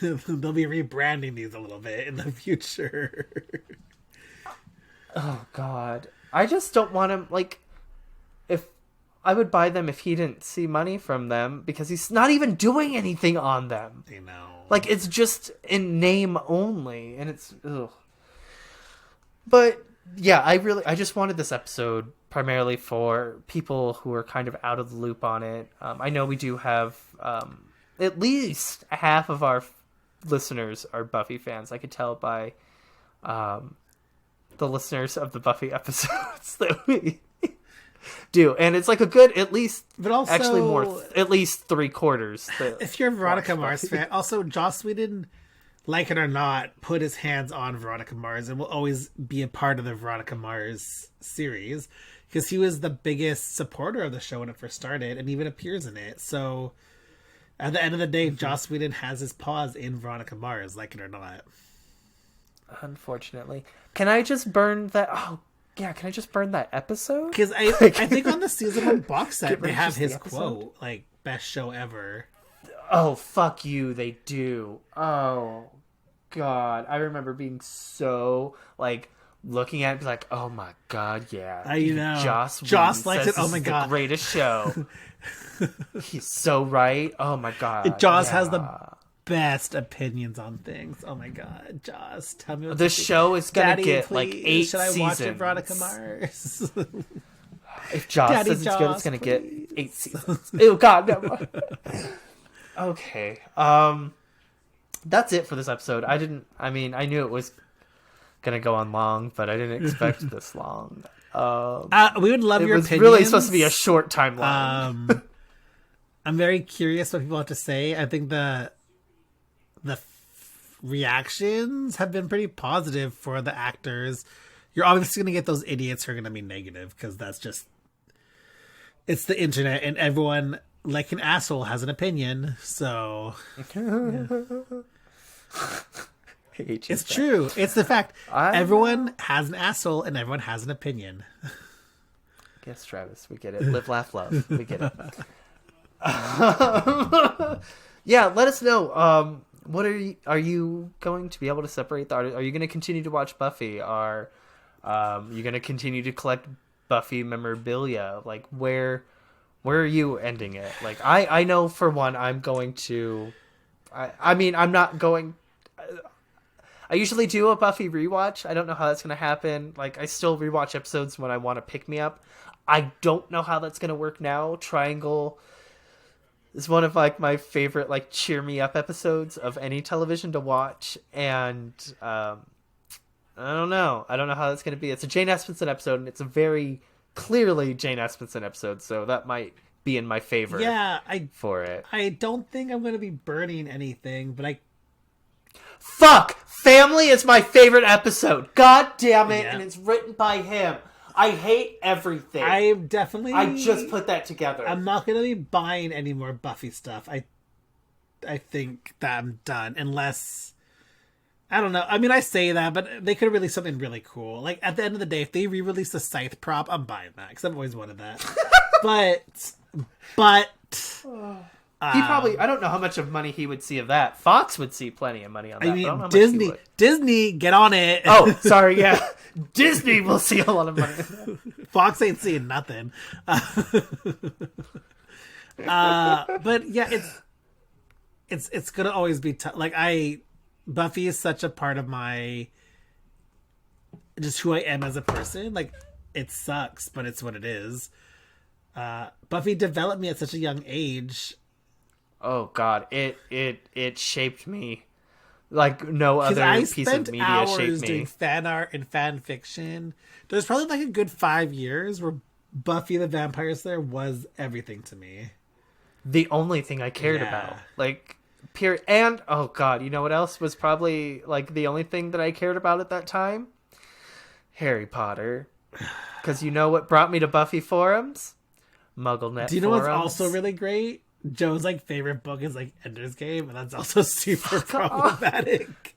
they'll be rebranding these a little bit in the future. Oh, God. I just don't want him, like, if I would buy them if he didn't see money from them, because he's not even doing anything on them. I know. Like, it's just in name only, and it's, ugh. But... yeah, I just wanted this episode primarily for people who are kind of out of the loop on it. I know we do have at least half of our listeners are Buffy fans. I could tell by the listeners of the Buffy episodes that we do. And it's like a good, at least, but also, actually more, at least 3/4. If you're a Veronica Mars fan, also Joss Whedon, like it or not, put his hands on Veronica Mars and will always be a part of the Veronica Mars series because he was the biggest supporter of the show when it first started and even appears in it. So at the end of the day, Joss Whedon has his paws in Veronica Mars, like it or not. Unfortunately. Can I just burn that? Oh, yeah, can I just burn that episode? Because I think on the season 1 box set, they have his quote, like, best show ever. Oh, fuck you, they do. Oh, God. I remember being so, like, looking at it, be like, oh my God, yeah. I know. Joss likes it. Oh my God. The greatest show. He's so right. Oh my God. Joss has the best opinions on things. Oh my God, Joss, tell me what the show is gonna get please, like 8 should I seasons. watch it, Veronica Mars? If Joss Daddy says it's good, it's gonna please. get 8 seasons. Oh God, no. Okay. That's it for this episode. I knew it was gonna go on long, but I didn't expect this long. We would love your opinions. It was really supposed to be a short timeline. I'm very curious what people have to say. I think the reactions have been pretty positive for the actors. You're obviously going to get those idiots who are going to be negative because that's just, it's the internet and everyone, like an asshole, has an opinion. So yeah. It's true. It's the fact. Everyone has an asshole and everyone has an opinion. Yes, Travis, we get it. Live, laugh, love. We get it. Yeah, let us know. What are you going to be able to separate the art? Are you going to continue to watch Buffy? Are you going to continue to collect Buffy memorabilia? Like, where are you ending it? Like, I know for one, I'm going to. I mean, I'm not going. I usually do a Buffy rewatch. I don't know how that's going to happen. Like, I still rewatch episodes when I want to pick me up. I don't know how that's going to work now. Triangle is one of like my favorite like cheer me up episodes of any television to watch, and I don't know how that's going to be. It's a Jane Espenson episode, and it's a very clearly Jane Espenson episode, so that might be in my favor. Yeah, for it. I don't think I'm going to be burning anything, but Fuck! Family is my favorite episode. God damn it, and it's written by him. I hate everything. I just put that together. I'm not going to be buying any more Buffy stuff. I think that I'm done. Unless, I don't know. I mean, I say that, but they could release something really cool. Like, at the end of the day, if they re-release the Scythe prop, I'm buying that. Because I've always wanted that. but... He probably, I don't know how much of money he would see of that. Fox would see plenty of money on that. I mean, Disney, get on it. Oh, sorry, yeah. Disney will see a lot of money. Fox ain't seeing nothing. But yeah, it's gonna always be tough. Like Buffy is such a part of my, just who I am as a person. Like, it sucks, but it's what it is. Buffy developed me at such a young age. Oh God, it shaped me like no other piece of media shaped me. I spent hours doing fan art and fan fiction. There's probably like a good 5 years where Buffy the Vampire Slayer was everything to me. The only thing I cared about, like, period. And oh God, you know what else was probably like the only thing that I cared about at that time? Harry Potter. Because you know what brought me to Buffy forums? MuggleNet. Do you know what's also really great? Joe's like favorite book is like Ender's Game, and that's also super problematic.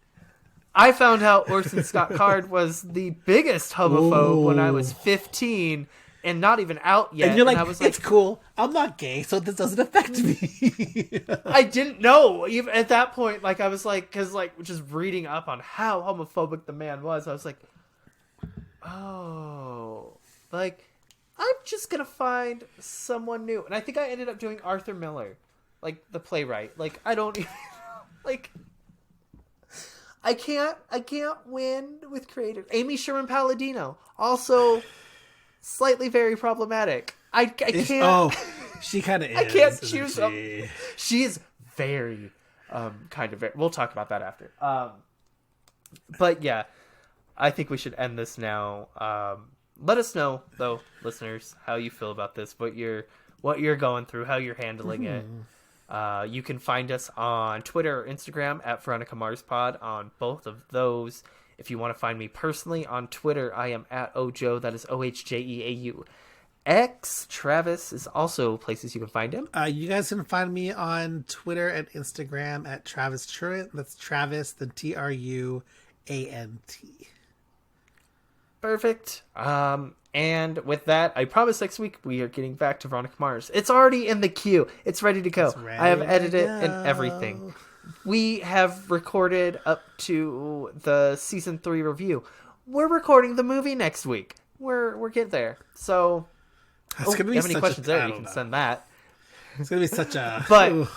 I found out Orson Scott Card was the biggest homophobe when I was 15 and not even out yet. And you're like, I was like, it's cool. I'm not gay, so this doesn't affect me. I didn't know even at that point. Like, I was like, because like just reading up on how homophobic the man was, I was like, oh, like, I'm just going to find someone new. And I think I ended up doing Arthur Miller, like the playwright. Like, I don't even, like, I can't win with creative. Amy Sherman Palladino, also slightly very problematic. I can't. Oh, she kind of is. I can't choose them. She is very, kind of, we'll talk about that after. But yeah, I think we should end this now. Let us know, though, listeners, how you feel about this, what you're going through, how you're handling it. You can find us on Twitter or Instagram at Veronica Mars Pod on both of those. If you want to find me personally on Twitter, I am at Ojo. That is OHJEAUX. Travis is also places you can find him. You guys can find me on Twitter and Instagram at Travis Truant. That's Travis, the TRUANT. Perfect. And with that, I promise next week we are getting back to Veronica Mars. It's already in the queue. It's ready to go. I have edited it and everything. We have recorded up to the season 3 review. We're recording the movie next week. We're getting there. So, if you have any questions there, you can send that. It's gonna be such a. But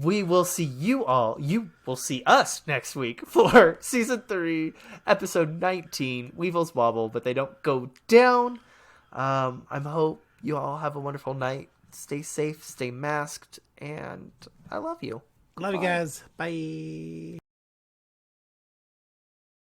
we will see you all. You will see us next week for season 3, episode 19. Weevils wobble, but they don't go down. I hope you all have a wonderful night. Stay safe, stay masked, and I love you. Love you guys. Bye.